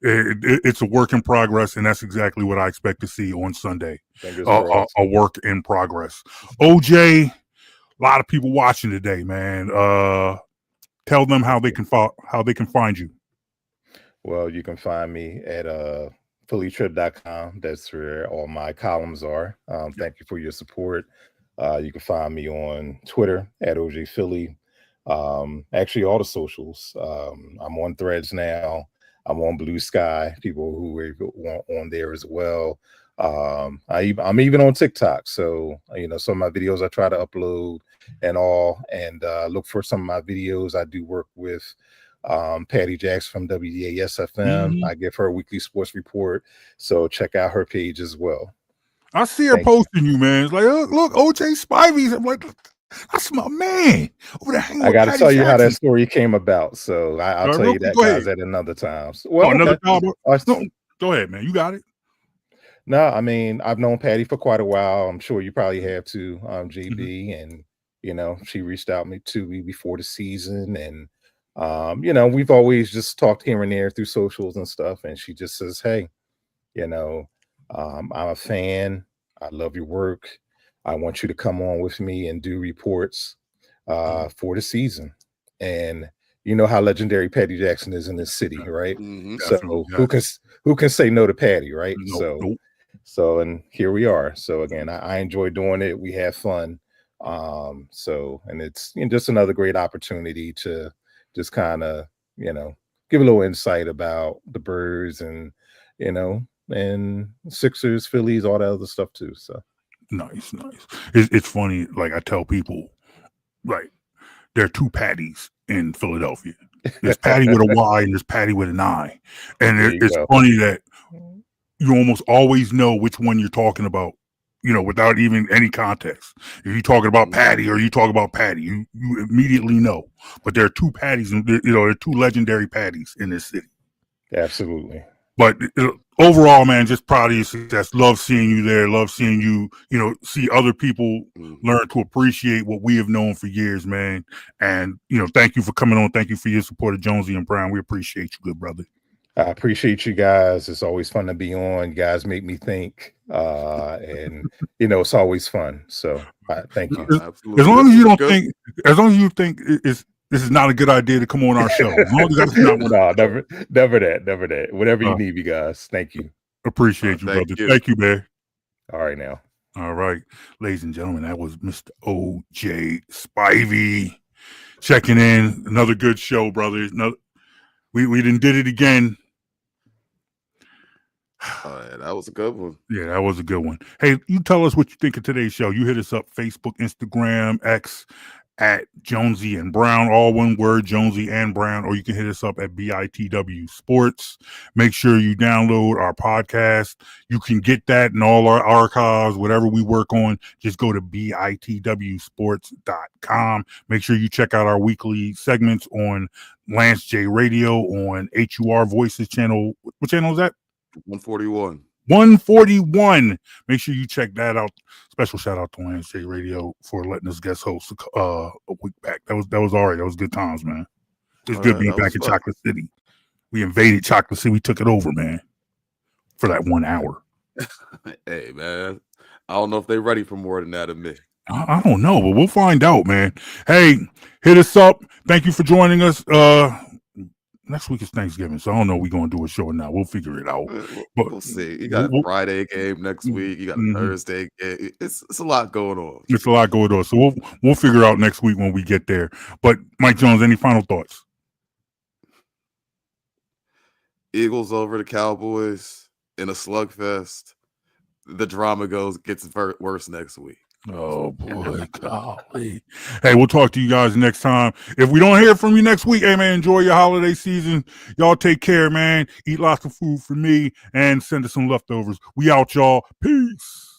It's a work in progress, and that's exactly what I expect to see on Sunday. A work in progress. OJ, a lot of people watching today, man. Tell them how they can find you. Well, you can find me at phillytrip.com. That's where all my columns are. Thank you for your support. You can find me on Twitter at OJ Philly. Actually, all the socials. I'm on Threads now. I'm on Blue Sky. People who are on there as well. I'm even on TikTok. So, some of my videos I try to upload and all, and look for some of my videos. I do work with Patty Jackson from WDAS-FM. I give her a weekly sports report. So check out her page as well. I see her posting you, man. It's like, look, OJ Spivey. I'm like, that's my man. Over there hanging I got to tell you Jackson. how that story came about. So I'll tell you that, guys, at another time. Well, another time. No, go ahead, man. You got it. No, I mean, I've known Patty for quite a while. I'm sure you probably have too, JB. And, You know, she reached out to me before the season, and you know, we've always just talked here and there through socials and stuff. And she just says, "Hey, you know, I'm a fan. I love your work. I want you to come on with me and do reports for the season." And you know how legendary Patty Jackson is in this city, right? So who can say no to Patty, right? So and here we are. So again, I enjoy doing it. We have fun. So and it's just another great opportunity to just kind of, you know, give a little insight about the Birds and, you know, and Sixers, Phillies, all that other stuff too. So nice. It's funny. Like I tell people, right, there are two Patties in Philadelphia. There's Patty with a Y and there's Patty with an I. And it's funny that you almost always know which one you're talking about, you know, without even any context. If you're talking about Patty or you talk about Patty, you immediately know. But there are two Patties, and you know, there are two legendary Patties in this city. Absolutely. But overall, man, just proud of your success. Love seeing you there. Love seeing you, you know, see other people learn to appreciate what we have known for years, man. And, you know, thank you for coming on. Thank you for your support of Jonesy and Brown. We appreciate you, good brother. I appreciate you guys. It's always fun to be on. You guys make me think. And, you know, it's always fun. So thank you. As long as you don't think, as long as you think this is not a good idea to come on our show. No, never that. Whatever you need, you guys. Thank you. Appreciate you, brother. Thank you, man. All right, now. All right, ladies and gentlemen, that was Mr. O.J. Spivey checking in. Another good show, brother. We done did it again. Yeah, that was a good one. Yeah, that was a good one. Hey, you tell us what you think of today's show. You hit us up, Facebook, Instagram, X, at Jonesy and Brown, all one word, Jonesy and Brown, or you can hit us up at BITW Sports. Make sure you download our podcast. You can get that in all our archives, whatever we work on. Just go to BITWsports.com. Make sure you check out our weekly segments on Lance J Radio on HUR Voices channel. What channel is that? 141. 141. Make sure you check that out. Special shout out to Lance J Radio for letting us guest host a week back. That was all right. That was good times, man. It's good being back in Chocolate City. We invaded Chocolate City. We took it over, man, for that 1 hour. Hey, man. I don't know if they're ready for more than that of me. I don't know, but we'll find out, man. Hey, hit us up. Thank you for joining us. Next week is Thanksgiving, so I don't know if we're going to do a show now. We'll figure it out. But we'll see. You got a Friday game next week. You got a Thursday game. It's a lot going on. It's a lot going on. So we'll figure out next week when we get there. But Mike Jones, any final thoughts? Eagles over the Cowboys in a slugfest. The drama gets worse next week. Oh boy, golly. Hey, we'll talk to you guys next time. If we don't hear from you next week, hey man, enjoy your holiday season. Y'all take care, man. Eat lots of food for me and send us some leftovers. We out, y'all. Peace.